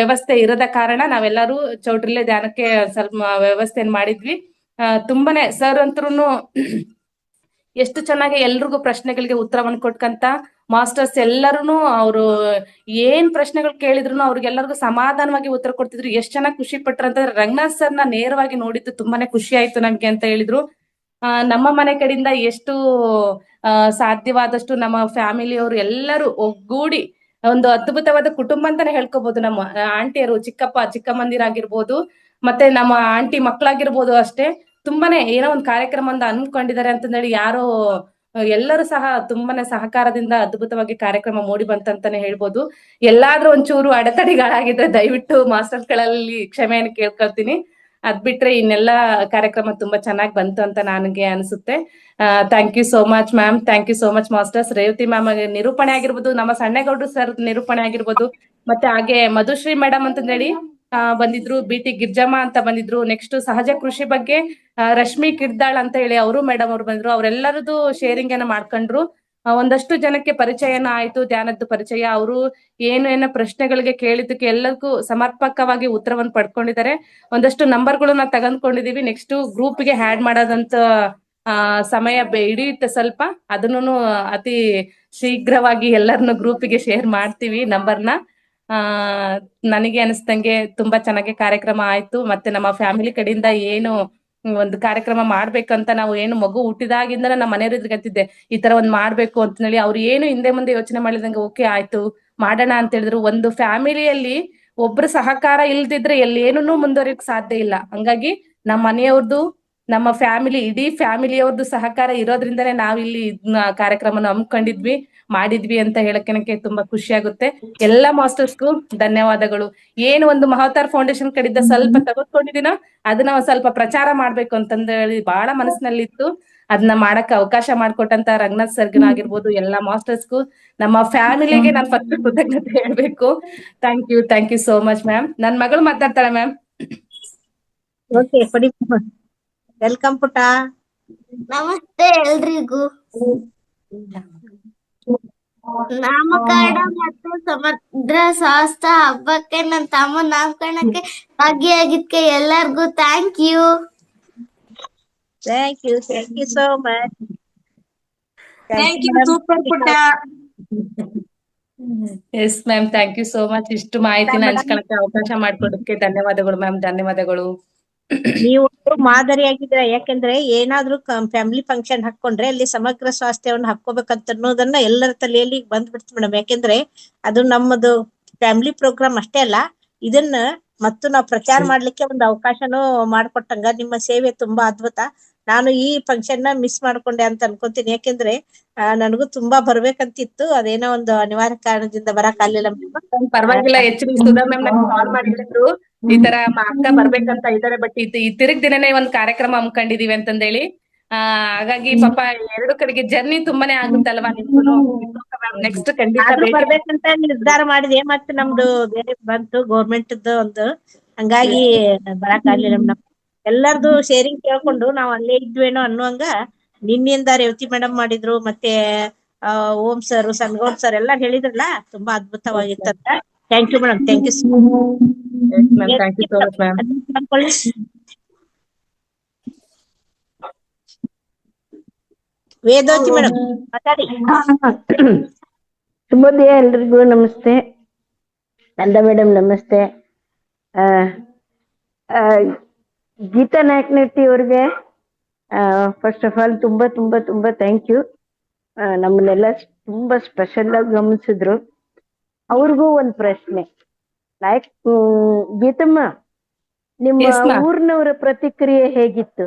S6: ವ್ಯವಸ್ಥೆ ಇರದ ಕಾರಣ ನಾವೆಲ್ಲರೂ ಚೌಟ್ರಿಲೇ ಧ್ಯಾನಕ್ಕೆ ಸ್ವಲ್ಪ ವ್ಯವಸ್ಥೆಯನ್ನು ಮಾಡಿದ್ವಿ. ತುಂಬಾನೇ ಸರ್ ಅಂತರೂ ಎಷ್ಟು ಚೆನ್ನಾಗಿ ಎಲ್ರಿಗೂ ಪ್ರಶ್ನೆಗಳಿಗೆ ಉತ್ತರವನ್ನು ಕೊಟ್ಕಂತ ಮಾಸ್ಟರ್ಸ್ ಎಲ್ಲರೂ ಅವರು ಏನ್ ಪ್ರಶ್ನೆಗಳು ಕೇಳಿದ್ರು ಅವ್ರಿಗೆಲ್ಲರಿಗೂ ಸಮಾಧಾನವಾಗಿ ಉತ್ತರ ಕೊಡ್ತಿದ್ರು. ಎಷ್ಟ್ ಚೆನ್ನಾಗಿ ಖುಷಿ ಪಟ್ರು ಅಂತಂದ್ರೆ, ರಂಗನಾಥ್ ಸರ್ನ ನೇರವಾಗಿ ನೋಡಿದ್ದು ತುಂಬಾನೇ ಖುಷಿ ಆಯ್ತು ನಮ್ಗೆ ಅಂತ ಹೇಳಿದ್ರು. ನಮ್ಮ ಮನೆ ಕಡೆಯಿಂದ ಎಷ್ಟು ಸಾಧ್ಯವಾದಷ್ಟು ನಮ್ಮ ಫ್ಯಾಮಿಲಿಯವರು ಎಲ್ಲರೂ ಒಗ್ಗೂಡಿ ಒಂದು ಅದ್ಭುತವಾದ ಕುಟುಂಬ ಅಂತಾನೆ ಹೇಳ್ಕೋಬಹುದು. ನಮ್ಮ ಆಂಟಿಯರು, ಚಿಕ್ಕಮ್ಮಂದಿರಾಗಿರ್ಬೋದು, ಮತ್ತೆ ನಮ್ಮ ಆಂಟಿ ಮಕ್ಕಳಾಗಿರ್ಬೋದು ಅಷ್ಟೇ. ತುಂಬಾನೇ ಏನೋ ಒಂದು ಕಾರ್ಯಕ್ರಮ ಅಂತ ಅನ್ಕೊಂಡಿದ್ದಾರೆ ಅಂತಂದೇಳಿ ಯಾರೋ ಎಲ್ಲರೂ ಸಹ ತುಂಬಾನೇ ಸಹಕಾರದಿಂದ ಅದ್ಭುತವಾಗಿ ಕಾರ್ಯಕ್ರಮ ಮೂಡಿ ಬಂತಂತಾನೆ ಹೇಳ್ಬೋದು. ಎಲ್ಲಾದ್ರೂ ಒಂಚೂರು ಅಡೆತಡೆಗಳಾಗಿದ್ರೆ ದಯವಿಟ್ಟು ಮಾಸ್ಟರ್ಸ್ ಗಳಲ್ಲಿ ಕ್ಷಮೆಯನ್ನು ಕೇಳ್ಕೊಳ್ತೀನಿ. ಅದ್ ಬಿಟ್ರೆ ಇನ್ನೆಲ್ಲಾ ಕಾರ್ಯಕ್ರಮ ತುಂಬಾ ಚೆನ್ನಾಗಿ ಬಂತು ಅಂತ ನನಗೆ ಅನ್ಸುತ್ತೆ. Thank you so much ma'am, thank you so much masters. Revathi ma'am ನಿರೂಪಣೆ ಆಗಿರ್ಬೋದು, ನಮ್ಮ ಸಣ್ಣಗೌಡ್ರು ಸರ್ ನಿರೂಪಣೆ ಆಗಿರ್ಬೋದು, ಮತ್ತೆ ಹಾಗೆ ಮಧುಶ್ರೀ ಮೇಡಮ್ ಅಂತ ಹೇಳಿ ಬಂದಿದ್ರು, BT ಗಿರ್ಜಮ್ಮ ಅಂತ ಬಂದಿದ್ರು. ನೆಕ್ಸ್ಟ್ ಸಹಜ ಕೃಷಿ ಬಗ್ಗೆ ರಶ್ಮಿ ಕಿರ್ದಾಳ್ ಅಂತ ಹೇಳಿ ಅವರು ಮೇಡಮ್ ಅವ್ರು ಬಂದ್ರು. ಅವರೆಲ್ಲರದು ಶೇರಿಂಗ್ ಅನ್ನ ಮಾಡ್ಕೊಂಡ್ರು. ಒಂದಷ್ಟು ಜನಕ್ಕೆ ಪರಿಚಯನ ಆಯ್ತು, ಧ್ಯಾನದ್ದು ಪರಿಚಯ. ಅವರು ಏನೇನ ಪ್ರಶ್ನೆಗಳಿಗೆ ಕೇಳಿದ್ದಕ್ಕೆ ಎಲ್ಲದಕ್ಕೂ ಸಮರ್ಪಕವಾಗಿ ಉತ್ತರವನ್ನು ಪಡ್ಕೊಂಡಿದ್ದಾರೆ. ಒಂದಷ್ಟು ನಂಬರ್ಗಳನ್ನ ತೆಗೆದುಕೊಂಡಿದೀವಿ. ನೆಕ್ಸ್ಟ್ ಗ್ರೂಪ್ಗೆ ಆಡ್ ಮಾಡೋದಂತ ಸಮಯ ಹಿಡಿಯುತ್ತೆ ಸ್ವಲ್ಪ. ಅದನ್ನು ಅತಿ ಶೀಘ್ರವಾಗಿ ಎಲ್ಲರನ್ನು ಗ್ರೂಪಿಗೆ ಶೇರ್ ಮಾಡ್ತೀವಿ ನಂಬರ್ನ. ನನಗೆ ಅನಿಸ್ದಂಗೆ ತುಂಬಾ ಚೆನ್ನಾಗಿ ಕಾರ್ಯಕ್ರಮ ಆಯ್ತು. ಮತ್ತೆ ನಮ್ಮ ಫ್ಯಾಮಿಲಿ ಕಡೆಯಿಂದ ಏನು ಒಂದು ಕಾರ್ಯಕ್ರಮ ಮಾಡ್ಬೇಕಂತ ನಾವು ಏನು ಮಗು ಹುಟ್ಟಿದಾಗಿಂದ ನಮ್ಮ ಮನೆಯವ್ರಿಗೆ ಅಂತಿದ್ದೆ ಈ ತರ ಒಂದ್ ಮಾಡ್ಬೇಕು ಅಂತ ಹೇಳಿ. ಅವ್ರು ಏನು ಹಿಂದೆ ಮುಂದೆ ಯೋಚನೆ ಮಾಡಿದಂಗೆ ಓಕೆ ಆಯ್ತು ಮಾಡೋಣ ಅಂತ ಹೇಳಿದ್ರು. ಒಂದು ಫ್ಯಾಮಿಲಿಯಲ್ಲಿ ಒಬ್ರು ಸಹಕಾರ ಇಲ್ದಿದ್ರೆ ಎಲ್ಲೇನೂ ಮುಂದುವರಿಯಕ್ ಸಾಧ್ಯ ಇಲ್ಲ. ಹಂಗಾಗಿ ನಮ್ಮ ಮನೆಯವ್ರದ್ದು, ನಮ್ಮ ಫ್ಯಾಮಿಲಿ, ಇಡೀ ಫ್ಯಾಮಿಲಿಯವ್ರದ್ದು ಸಹಕಾರ ಇರೋದ್ರಿಂದನೇ ನಾವಿಲ್ಲಿ ಇದನ್ನ ಕಾರ್ಯಕ್ರಮನ ಹಮ್ಮಿಕೊಂಡಿದ್ವಿ, ಮಾಡಿದ್ವಿ ಅಂತ ಹೇಳಕ್ಕೆ ತುಂಬಾ ಖುಷಿ ಆಗುತ್ತೆ. ಎಲ್ಲಾ ಮಾಸ್ಟರ್ಸ್ಗೂ ಧನ್ಯವಾದಗಳು. ಏನು ಒಂದು ಮಹತಾರ್ ಫೌಂಡೇಶನ್ ಕಡೆಯಿಂದ ಸ್ವಲ್ಪ ತೆಗೆದುಕೊಂಡಿದ್ದೀನೋ ಅದನ್ನ ಸ್ವಲ್ಪ ಪ್ರಚಾರ ಮಾಡ್ಬೇಕು ಅಂತಂದ ಹೇಳಿ ಬಹಳ ಮನಸ್ಸಿನಲ್ಲಿತ್ತು. ಅದನ್ನ ಮಾಡಕ್ ಅವಕಾಶ ಮಾಡ್ಕೊಟ್ಟಂತ ರಂಗನಾಥ್ ಸರ್ಗೂ ಆಗಿರ್ಬೋದು, ಎಲ್ಲಾ ಮಾಸ್ಟರ್ಸ್ಗೂ, ನಮ್ಮ ಫ್ಯಾಮಿಲಿಗೆ ನಾನು ಫಸ್ಟ್ ಕೃತಜ್ಞತೆ ಹೇಳ್ಬೇಕು. Thank you so much ma'am. ನನ್ ಮಗಳು ಮಾತಾಡ್ತಾಳೆ ಮ್ಯಾಮ್.
S1: ಓಕೆ, ಕೊಡಿ. ವೆಲ್ಕಮ್ ಪುಟ.
S7: ನಮಸ್ತೆ ಎಲ್ರಿಗೂ. ನಾಮಕರಣ ಮತ್ತು ಸಮುದ್ರ ಶಾಸ್ತ್ರ ಹಬ್ಬಕ್ಕೆ ನನ್ನ ತಮ್ಮ ನಾಮಕರಣಕ್ಕೆ ಭಾಗಿಯಾಗಿದ್ದಕ್ಕೆ ಎಲ್ಲರಿಗೂ thank you
S1: so much.
S2: Thank you, super ಪುಟ್ಟ.
S6: Yes ma'am, thank you so much. ಇಷ್ಟು ಮಾಹಿತಿನ ಹಂಚ್ಕೊಳಕ್ಕೆ ಅವಕಾಶ ಮಾಡ್ಕೊಡೋದಕ್ಕೆ ಧನ್ಯವಾದಗಳು ಮ್ಯಾಮ್, ಧನ್ಯವಾದಗಳು.
S1: ನೀವು ಮಾದರಿಯಾಗಿದ್ರೆ, ಯಾಕೆಂದ್ರೆ ಏನಾದ್ರೂ ಫ್ಯಾಮಿಲಿ ಫಂಕ್ಷನ್ ಹಾಕೊಂಡ್ರೆ ಅಲ್ಲಿ ಸಮಗ್ರ ಸ್ವಾಸ್ಥ್ಯವನ್ನು ಹಾಕೋಬೇಕಂತ ಅನ್ನೋದನ್ನ ಎಲ್ಲರ ತಲೆಯಲ್ಲಿ ಬಂದ್ಬಿಡ್ತು ಮೇಡಮ್. ಯಾಕೆಂದ್ರೆ ಅದು ನಮ್ಮದು ಫ್ಯಾಮಿಲಿ ಪ್ರೋಗ್ರಾಮ್ ಅಷ್ಟೇ ಅಲ್ಲ, ಇದನ್ನ ಮತ್ತು ನಾವು ಪ್ರಚಾರ ಮಾಡ್ಲಿಕ್ಕೆ ಒಂದು ಅವಕಾಶನೂ ಮಾಡ್ಕೊಟ್ಟಂಗ ನಿಮ್ಮ ಸೇವೆ ತುಂಬಾ ಅದ್ಭುತ. ನಾನು ಈ ಫಂಕ್ಷನ್ ನ ಮಿಸ್ ಮಾಡ್ಕೊಂಡೆ ಅಂತ ಅನ್ಕೊಂತೀನಿ. ಯಾಕೆಂದ್ರೆ ನನಗೂ ತುಂಬಾ ಬರ್ಬೇಕಂತಿತ್ತು, ಅದೇನೋ ಒಂದು ಅನಿವಾರ್ಯ ಕಾರಣದಿಂದ ಬರಕ್ ಆಗ್ಲಿಲ್ಲ.
S6: ಪರವಾಗಿಲ್ಲ, ಸುಧಾ ಮ್ಯಾಮ್ ನನಗೆ ಕಾಲ್ ಮಾಡಿದ್ರು ಈ ತರ ಅಕ್ಕ ಬರ್ಬೇಕಂತ ಇದಾರೆ, ಬಟ್ ಈ ತಿರುಗ್ ದಿನನೇ ಒಂದ್ ಕಾರ್ಯಕ್ರಮ ಹಮ್ಮಿಕೊಂಡಿದೀವಿ ಅಂತಂದೇಳಿ. ಹಾಗಾಗಿ ಪಾಪ ಎರಡು ಕಡೆಗೆ ಜರ್ನಿ ತುಂಬಾನೇ ಆಗುತ್ತಲ್ವಾ ನಿಮ್ಗೂ. ನೆಕ್ಸ್ಟ್ ಖಂಡಿತ
S1: ಬರ್ಬೇಕಂತ ನಿರ್ಧಾರ ಮಾಡಿದೆ, ಮತ್ತೆ ನಮ್ದು ಬೇರೆ ಬಂತು ಗೌರ್ಮೆಂಟ್ ಒಂದು, ಹಂಗಾಗಿ ಬರಕ್ ಆಗ್ಲಿಲ್ಲ ಮೇಡಮ್. ಎಲ್ಲರದು ಶೇರಿಂಗ್ ಕೇಳ್ಕೊಂಡು ನಾವು ಅಲ್ಲೇ ಇದ್ವೇನೋ ಅನ್ನುವಂಗ ನಿನ್ನಿಂದ ರೇವತಿ ಮೇಡಮ್ ಮಾಡಿದ್ರು, ಮತ್ತೆ ಓಂ ಸರ್, ಸನ್ಗೌಡ್ ಸರ್ ಎಲ್ಲ ಹೇಳಿದ್ರಲ್ಲ, ತುಂಬಾ ಅದ್ಭುತವಾಗಿತ್ತಂತ. Thank you madam, thank you so much. Vedavati madam ಮಾತಾಡಿ.
S8: ಶುಭೋದಯ ಎಲ್ರಿಗೂ, ನಮಸ್ತೆ. ನಂದ ಮೇಡಮ್ ನಮಸ್ತೆ. ಗೀತಾ ನಾಯಕನಟ್ಟಿ ಅವ್ರಿಗೆ ಫಸ್ಟ್ ಆಫ್ ಆಲ್ ತುಂಬಾ ತುಂಬಾ ತುಂಬಾ ಥ್ಯಾಂಕ್ ಯು. ನಮ್ಮನ್ನೆಲ್ಲ ತುಂಬಾ ಸ್ಪೆಷಲ್ ಆಗಿ ಗಮನಿಸಿದ್ರು. ಅವ್ರಿಗೂ ಒಂದ್ ಪ್ರಶ್ನೆ. ಗೀತಮ್ಮ, ನಿಮ್ಮ ಊರಿನವರ ಪ್ರತಿಕ್ರಿಯೆ ಹೇಗಿತ್ತು?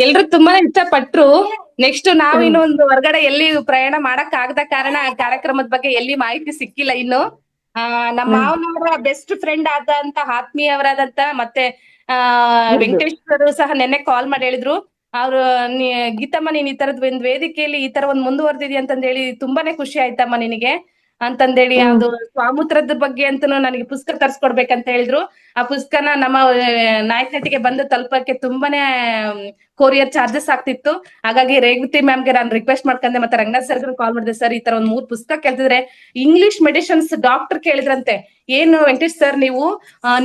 S6: ಎಲ್ರು ತುಂಬಾನೇ ಇಷ್ಟಪಟ್ರು. ನೆಕ್ಸ್ಟ್ ನಾವ್ ಇನ್ನೊಂದು ಹೊರಗಡೆ ಎಲ್ಲಿ ಪ್ರಯಾಣ ಮಾಡಕ್ ಆಗದ ಕಾರಣ ಕಾರ್ಯಕ್ರಮದ ಬಗ್ಗೆ ಎಲ್ಲಿ ಮಾಹಿತಿ ಸಿಕ್ಕಿಲ್ಲ ಇನ್ನು. ನಮ್ಮ ಮಾವನವರ ಬೆಸ್ಟ್ ಫ್ರೆಂಡ್ ಆದಂತ ಆತ್ಮೀಯವರಾದಂತ ಮತ್ತೆ ವೆಂಕಟೇಶ್ವರ ಸಹ ನೆನ್ನೆ ಕಾಲ್ ಮಾಡಿ ಹೇಳಿದ್ರು, ಅವ್ರು ಗೀತಮ್ಮ ನೀನ್ ಈ ತರದ್ ಒಂದ್ ವೇದಿಕೆಯಲ್ಲಿ ಈ ತರ ಒಂದ್ ಮುಂದುವರೆದಿದ್ಯಾ ಅಂತಂದ್ ಹೇಳಿ ತುಂಬಾನೇ ಖುಷಿ ಆಯ್ತಮ್ಮ ನಿನಗೆ ಅಂತಂದೇಳಿ. ಅದು ಸ್ವಾಮೂತ್ರದ ಬಗ್ಗೆ ಅಂತನೂ ನನಗೆ ಪುಸ್ತಕ ತರ್ಸ್ಕೊಡ್ಬೇಕಂತ ಹೇಳಿದ್ರು. ಆ ಪುಸ್ತಕನ ನಮ್ಮ ನಾಯಕನಟ್ಟಿಗೆ ಬಂದು ತಲುಪಕ್ಕೆ ತುಂಬಾನೇ ಕೊರಿಯರ್ ಚಾರ್ಜಸ್ ಆಗ್ತಿತ್ತು. ಹಾಗಾಗಿ ರೇವತಿ ಮ್ಯಾಮ್ಗೆ ನಾನು ರಿಕ್ವೆಸ್ಟ್ ಮಾಡ್ಕೊಂಡೆ, ಮತ್ತೆ ರಂಗನಾಥ್ ಸರ್ ಕಾಲ್ ಮಾಡಿದೆ. ಸರ್ ಈ ತರ ಒಂದ್ 3 ಪುಸ್ತಕ ಕೇಳ್ತಿದ್ರೆ ಇಂಗ್ಲಿಷ್ ಮೆಡಿಸಿನ್ಸ್ ಡಾಕ್ಟರ್ ಕೇಳಿದ್ರಂತೆ, ಏನು ವೆಂಕಟೇಶ್ ಸರ್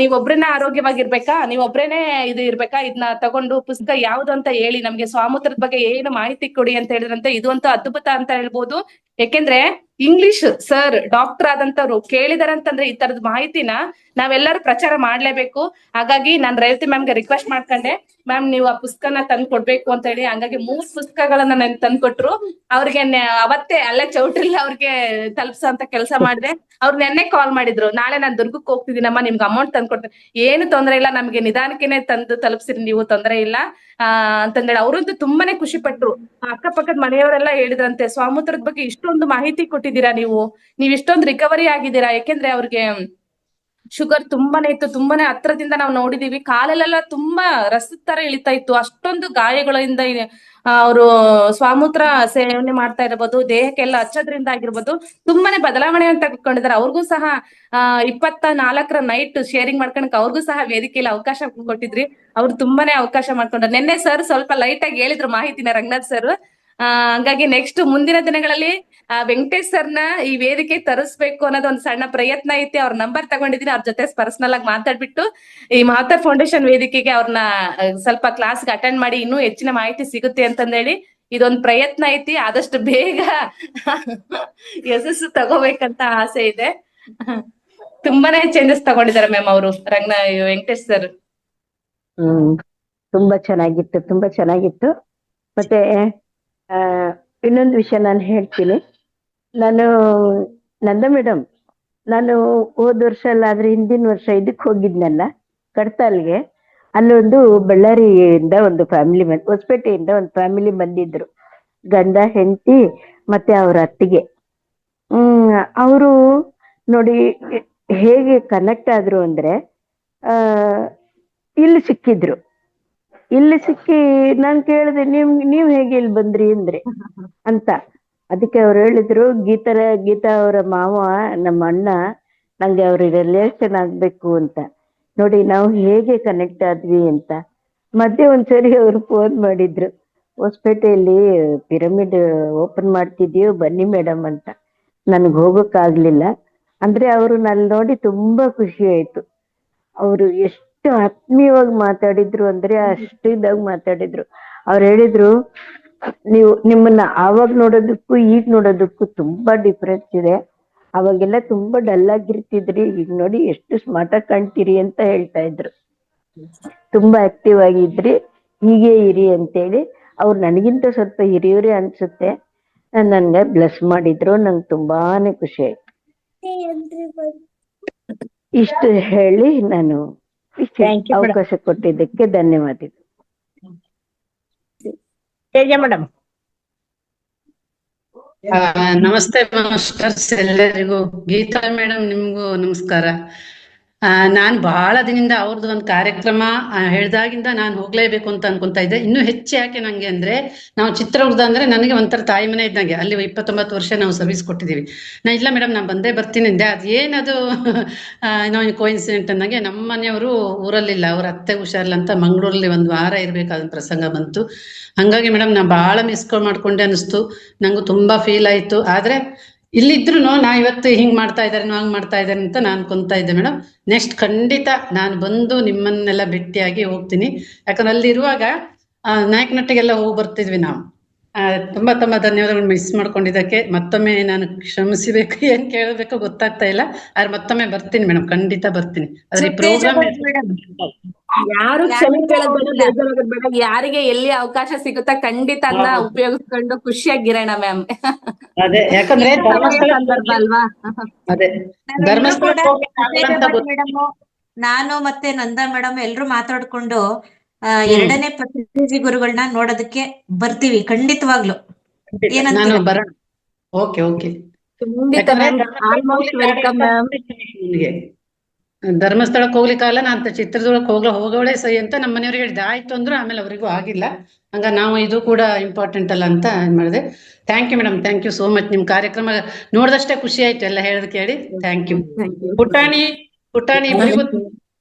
S6: ನೀವೊಬ್ರೇನೆ ಆರೋಗ್ಯವಾಗಿರ್ಬೇಕಾ, ನೀವೊಬ್ರೇನೆ ಇದು ಇರ್ಬೇಕಾ, ಇದನ್ನ ತಗೊಂಡು ಪುಸ್ತಕ ಯಾವ್ದು ಅಂತ ಹೇಳಿ ನಮ್ಗೆ ಸ್ವಾಮೂತ್ರದ ಬಗ್ಗೆ ಏನು ಮಾಹಿತಿ ಕೊಡಿ ಅಂತ ಹೇಳಿದ್ರಂತೆ. ಇದು ಅಂತೂ ಅದ್ಭುತ ಅಂತ ಹೇಳ್ಬೋದು. ಯಾಕೆಂದ್ರೆ ಇಂಗ್ಲಿಷ್ ಸರ್ ಡಾಕ್ಟರ್ ಆದಂತವ್ರು ಕೇಳಿದಾರೆ ಅಂತಂದ್ರೆ ಈ ತರದ ಮಾಹಿತಿನ ನಾವೆಲ್ಲರೂ ಪ್ರಚಾರ ಮಾಡ್ಲೇಬೇಕು. ಹಾಗಾಗಿ ನಾನ್ ರೇವತಿ ಮ್ಯಾಮ್ಗೆ ರಿಕ್ವೆಸ್ಟ್ ಮಾಡ್ಕೊಂಡೆ, ಮ್ಯಾಮ್ ನೀವು ಆ ಪುಸ್ತಕನ ತಂದು ಕೊಡ್ಬೇಕು ಅಂತ ಹೇಳಿ. ಹಂಗಾಗಿ 3 ಪುಸ್ತಕಗಳನ್ನ ನನ್ ತಂದು ಕೊಟ್ರು. ಅವ್ರಿಗೆ ಅವತ್ತೇ ಅಲ್ಲೇ ಚೌಟ್ರಿಲಿ ಅವ್ರಿಗೆ ತಲುಪ್ಸಂತ ಕೆಲಸ ಮಾಡಿದೆ. ಅವ್ರು ನೆನ್ನೆ ಕಾಲ್ ಮಾಡಿದ್ರು, ನಾಳೆ ನಾನ್ ದುರ್ಗಕ್ಕೆ ಹೋಗ್ತಿದ್ದೀನಮ್ಮ, ನಿಮ್ಗೆ ಅಮೌಂಟ್ ತಂದು ಕೊಡ್ತೀನಿ. ಏನು ತೊಂದ್ರೆ ಇಲ್ಲ, ನಮ್ಗೆ ನಿಧಾನಕ್ಕೆನೆ ತಂದು ತಲುಪ್ಸಿರಿ, ನೀವು ತೊಂದ್ರೆ ಇಲ್ಲ ಅಂತಂದೇಳಿ ಅವ್ರಂತೂ ತುಂಬಾನೇ ಖುಷಿ ಪಟ್ರು. ಅಕ್ಕಪಕ್ಕದ ಮನೆಯವರೆಲ್ಲ ಹೇಳಿದ್ರಂತೆ, ಸ್ವಾಮೂತ್ರದ ಬಗ್ಗೆ ಇಷ್ಟೊಂದು ಮಾಹಿತಿ ಕೊಟ್ಟಿದ್ದೀರಾ ನೀವ್ ಇಷ್ಟೊಂದು ರಿಕವರಿ ಆಗಿದ್ದೀರಾ. ಯಾಕೆಂದ್ರೆ ಅವ್ರಿಗೆ ಶುಗರ್ ತುಂಬಾನೇ ಇತ್ತು, ತುಂಬಾನೇ ಹತ್ರದಿಂದ ನಾವು ನೋಡಿದೀವಿ. ಕಾಲಲ್ಲೆಲ್ಲ ತುಂಬಾ ರಸದ ತರ ಇಳಿತಾ ಇತ್ತು, ಅಷ್ಟೊಂದು ಗಾಯಗಳಿಂದ ಅವರು ಸ್ವಾಮೂತ್ರ ಸೇವನೆ ಮಾಡ್ತಾ ಇರಬಹುದು, ದೇಹಕ್ಕೆಲ್ಲ ಹಚ್ಚೋದ್ರಿಂದ ಆಗಿರ್ಬೋದು ತುಂಬಾನೇ ಬದಲಾವಣೆ ಅಂತ ತೆಗೆದುಕೊಂಡಿದ್ದಾರೆ. ಅವ್ರಿಗೂ ಸಹ 24ರ ನೈಟ್ ಶೇರಿಂಗ್ ಮಾಡ್ಕೊಳಕ್ ಅವ್ರಿಗೂ ಸಹ ವೇದಿಕೆಯಲ್ಲಿ ಅವಕಾಶ ಕೊಟ್ಟಿದ್ರಿ. ಅವ್ರು ತುಂಬಾನೇ ಅವಕಾಶ ಮಾಡ್ಕೊಂಡ್ರು. ನಿನ್ನೆ ಸರ್ ಸ್ವಲ್ಪ ಲೈಟ್ ಆಗಿ ಹೇಳಿದ್ರು ಮಾಹಿತಿನ, ರಂಗನಾಥ್ ಸರ್. ಹಂಗಾಗಿ ನೆಕ್ಸ್ಟ್ ಮುಂದಿನ ದಿನಗಳಲ್ಲಿ ವೆಂಕಟೇಶ್ ಸರ್ನ ಈ ವೇದಿಕೆ ತರಿಸ್ಬೇಕು ಅನ್ನೋದು ಒಂದು ಸಣ್ಣ ಪ್ರಯತ್ನ ಐತಿ. ಅವ್ರ ನಂಬರ್ ತಗೊಂಡಿದ್ದೀನಿ, ಅವ್ರ ಜೊತೆ ಪರ್ಸನಲ್ ಆಗಿ ಮಾತಾಡ್ಬಿಟ್ಟು ಈ ಮಹಾತಾರ್ ಫೌಂಡೇಶನ್ ವೇದಿಕೆಗೆ ಅವ್ರನ್ನ ಸ್ವಲ್ಪ ಕ್ಲಾಸ್ಗೆ ಅಟೆಂಡ್ ಮಾಡಿ ಇನ್ನೂ ಹೆಚ್ಚಿನ ಮಾಹಿತಿ ಸಿಗುತ್ತೆ ಅಂತಂದೇಳಿ ಇದೊಂದು ಪ್ರಯತ್ನ ಐತಿ. ಆದಷ್ಟು ಬೇಗ ಯಶಸ್ಸು ತಗೋಬೇಕಂತ ಆಸೆ ಇದೆ. ತುಂಬಾನೇ ಚೇಂಜಸ್ ತಗೊಂಡಿದ್ದಾರೆ ಮ್ಯಾಮ್ ಅವರು, ವೆಂಕಟೇಶ್ ಸರ್.
S8: ತುಂಬಾ ಚೆನ್ನಾಗಿತ್ತು. ಮತ್ತೆ ಇನ್ನೊಂದು ವಿಷಯ ನಾನು ಹೇಳ್ತೀನಿ. ನಾನು ನಂದ ಮೇಡಮ್, ನಾನು ಹೋದ ವರ್ಷ ಅಲ್ಲ ಆದ್ರೆ ಹಿಂದಿನ ವರ್ಷ ಇದಕ್ಕೆ ಹೋಗಿದ್ನಲ್ಲ ಕಡ್ತಾಲ್ಗೆ. ಅಲ್ಲೊಂದು ಬಳ್ಳಾರಿಯಿಂದ ಒಂದು ಫ್ಯಾಮಿಲಿ ಹೊಸಪೇಟೆಯಿಂದ ಒಂದು ಫ್ಯಾಮಿಲಿ ಬಂದಿದ್ರು, ಗಂಡ ಹೆಂಡತಿ ಮತ್ತೆ ಅವ್ರ ಅತ್ತಿಗೆ. ಅವರು ನೋಡಿ ಹೇಗೆ ಕನೆಕ್ಟ್ ಆದ್ರು ಅಂದ್ರೆ, ಇಲ್ಲಿ ಸಿಕ್ಕಿ ನಾನ್ ಕೇಳಿದೆ, ನೀವ್ ಹೇಗೆ ಇಲ್ಲಿ ಬಂದ್ರಿ ಅಂದ್ರೆ ಅಂತ. ಅದಕ್ಕೆ ಅವ್ರು ಹೇಳಿದ್ರು, ಗೀತಾ ಅವರ ಮಾವ ನಮ್ಮ ಅಣ್ಣ, ನಂಗೆ ಅವ್ರ ರಿಲೇಷನ್ ಆಗ್ಬೇಕು ಅಂತ. ನೋಡಿ ನಾವು ಹೇಗೆ ಕನೆಕ್ಟ್ ಆದ್ವಿ ಅಂತ. ಮಧ್ಯೆ ಒಂದ್ಸರಿ ಅವ್ರು ಫೋನ್ ಮಾಡಿದ್ರು, ಹೊಸಪೇಟೆಯಲ್ಲಿ ಪಿರಮಿಡ್ ಓಪನ್ ಮಾಡ್ತಿದ್ಯೋ ಬನ್ನಿ ಮೇಡಮ್ ಅಂತ. ನನ್ಗೆ ಹೋಗಕ್ಕಾಗ್ಲಿಲ್ಲ. ಅಂದ್ರೆ ಅವರು ನನ್ನ ನೋಡಿ ತುಂಬಾ ಖುಷಿ ಆಯ್ತು. ಅವರು ಎಷ್ಟು ಆತ್ಮೀಯವಾಗಿ ಮಾತಾಡಿದ್ರು ಅಂದ್ರೆ ಅಷ್ಟು ಇದಾಗಿ ಮಾತಾಡಿದ್ರು. ಅವ್ರು ಹೇಳಿದ್ರು, ನಿಮ್ಮನ್ನ ಆವಾಗ ನೋಡೋದಕ್ಕೂ ಈಗ ನೋಡೋದಕ್ಕೂ ತುಂಬಾ ಡಿಫ್ರೆನ್ಸ್ ಇದೆ. ಅವಾಗೆಲ್ಲ ತುಂಬಾ ಡಲ್ ಆಗಿರ್ತಿದ್ರಿ, ಈಗ ನೋಡಿ ಎಷ್ಟು ಸ್ಮಾರ್ಟ್ ಆಗಿ ಕಾಣ್ತೀರಿ ಅಂತ ಹೇಳ್ತಾ ಇದ್ರು. ತುಂಬಾ ಆಕ್ಟಿವ್ ಆಗಿದ್ರಿ, ಹೀಗೆ ಇರಿ ಅಂತೇಳಿ. ಅವ್ರು ನನಗಿಂತ ಸ್ವಲ್ಪ ಹಿರಿಯವರೇ ಅನ್ಸುತ್ತೆ. ನನ್ಗೆ ಬ್ಲೆಸ್ ಮಾಡಿದ್ರು, ನಂಗೆ ತುಂಬಾನೇ ಖುಷಿ ಆಯ್ತು. ಇಷ್ಟು ಹೇಳಿ ನಾನು ಅವಕಾಶ ಕೊಟ್ಟಿದ್ದಕ್ಕೆ ಧನ್ಯವಾದಗಳು.
S1: ಮೇಡಮ್
S9: ನಮಸ್ತೆ ಎಲ್ಲರಿಗೂ. ಗೀತಾ ಮೇಡಮ್ ನಿಮ್ಗೂ ನಮಸ್ಕಾರ. ನಾನ್ ಬಹಳ ದಿನದಿಂದ ಅವ್ರದ್ದು ಒಂದು ಕಾರ್ಯಕ್ರಮ ಹೇಳ್ದಾಗಿಂದ ನಾನು ಹೋಗ್ಲೇಬೇಕು ಅಂತ ಅನ್ಕೊಂತಾ ಇದ್ದೆ. ಇನ್ನೂ ಹೆಚ್ಚು ಯಾಕೆ ನಂಗೆ ಅಂದ್ರೆ, ನಾವು ಚಿತ್ರದುರ್ಗ ಅಂದ್ರೆ ನನಗೆ ಒಂಥರ ತಾಯಿ ಮನೆ ಇದ್ದಂಗೆ. ಅಲ್ಲಿ 29 ವರ್ಷ ನಾವು ಸರ್ವಿಸ್ ಕೊಟ್ಟಿದ್ದೀವಿ. ಇಲ್ಲ ಮೇಡಮ್ ನಾನು ಬಂದೇ ಬರ್ತೀನಿ ಅಂದೆ. ಅದೇನದು ನಾವು ಕೋಇನ್ಸಿಡೆಂಟ್ ಅನ್ನಂಗೆ ನಮ್ಮ ಮನೆಯವರು ಊರಲ್ಲಿಲ್ಲ, ಅವ್ರ ಅತ್ತೆ ಹುಷಾರಿಲ್ಲ ಅಂತ ಮಂಗಳೂರಲ್ಲಿ 1 ವಾರ ಇರ್ಬೇಕಾದ ಪ್ರಸಂಗ ಬಂತು. ಹಂಗಾಗಿ ಮೇಡಮ್ ನಾ ಬಹಳ ಮಾಡ್ಕೊಂಡೆ ಅನಿಸ್ತು. ನಂಗೂ ತುಂಬಾ ಫೀಲ್ ಆಯ್ತು. ಆದ್ರೆ ಇಲ್ಲಿದ್ರು ನಾ ಇವತ್ತು ಹಿಂಗ್ ಮಾಡ್ತಾ ಇದ್ದಾರೆ, ಹಂಗ್ ಮಾಡ್ತಾ ಇದ್ದಾರೆ ಅಂತ ನಾನು ಅನ್ಕೊಂತಾ ಇದ್ದೆ ಮೇಡಮ್. ನೆಕ್ಸ್ಟ್ ಖಂಡಿತ ನಾನು ಬಂದು ನಿಮ್ಮನ್ನೆಲ್ಲ ಭೇಟಿಯಾಗಿ ಹೋಗ್ತೀನಿ. ಯಾಕಂದ್ರೆ ಅಲ್ಲಿರುವಾಗ ನಾಯಕನಟ್ಟಿಗೆಲ್ಲ ಹೋಗಿ ಬರ್ತಿದ್ವಿ ನಾವು. ತುಂಬಾ ಧನ್ಯವಾದಗಳು ಮಿಸ್ ಮಾಡ್ಕೊಂಡಿದ್ದಕ್ಕೆ. ಮತ್ತೊಮ್ಮೆ ನಾನು ಕ್ಷಮಿಸಬೇಕು, ಏನ್ ಕೇಳಬೇಕು ಗೊತ್ತಾಗ್ತಾ ಇಲ್ಲ. ಆದ್ರೆ ಮತ್ತೊಮ್ಮೆ ಬರ್ತೀನಿ ಮೇಡಮ್, ಖಂಡಿತ ಬರ್ತೀನಿ. ಆದ್ರೆ ಈ ಪ್ರೋಗ್ರಾಮ್
S6: ಯಾರು ಕ್ಷಮೆ ಕೇಳೋದ್ ಬೇಡ, ಯಾರಿಗೆ ಎಲ್ಲಿ ಅವಕಾಶ ಸಿಗುತ್ತಾ ಖಂಡಿತ ಅದನ್ನ ಉಪಯೋಗಿಸ್ಕೊಂಡು ಖುಷಿಯಾಗಿರೋಣ ಮ್ಯಾಮ್.
S9: ಅದೇ, ಯಾಕಂದ್ರೆ
S6: ಸಂದರ್ಭ ಅಲ್ವಾ.
S9: ಅದೇ
S10: ನಾನು ಮತ್ತೆ ನಂದಾ ಮೇಡಮ್ ಎಲ್ರು ಮಾತಾಡ್ಕೊಂಡು 2ನೇ ಪ್ರತಿನಿಧಿ ಗುರುಗಳನ್ನ ನೋಡೋದಕ್ಕೆ ಬರ್ತೀವಿ ಖಂಡಿತವಾಗ್ಲು.
S9: ನಾನು ಬರೋಣ. ಓಕೆ ಧರ್ಮಸ್ಥಳಕ್ಕೆ ಹೋಗ್ಲಿಕ್ಕಾಗಲ್ಲ, ನಾನು ಚಿತ್ರದುರ್ಗಕ್ಕೆ ಹೋಗೋಳೆ ಸೈ ಅಂತ ನಮ್ಮ ಮನೆಯವ್ರಿಗೆ ಹೇಳಿದೆ. ಆಯ್ತು ಅಂದ್ರು, ಆಮೇಲೆ ಅವರಿಗೂ ಆಗಿಲ್ಲ. ಹಂಗ ನಾವು ಇದು ಕೂಡ ಇಂಪಾರ್ಟೆಂಟ್ ಅಲ್ಲ ಅಂತ ಮಾಡಿದೆ. Thank you madam, thank you so much. ನಿಮ್ ಕಾರ್ಯಕ್ರಮ ನೋಡಿದಷ್ಟೇ ಖುಷಿ ಆಯ್ತು, ಎಲ್ಲ ಹೇಳೋದ್ ಕೇಳಿ. Thank you. ಪುಟಾಣಿ ಇಬ್ಬರಿಗೂ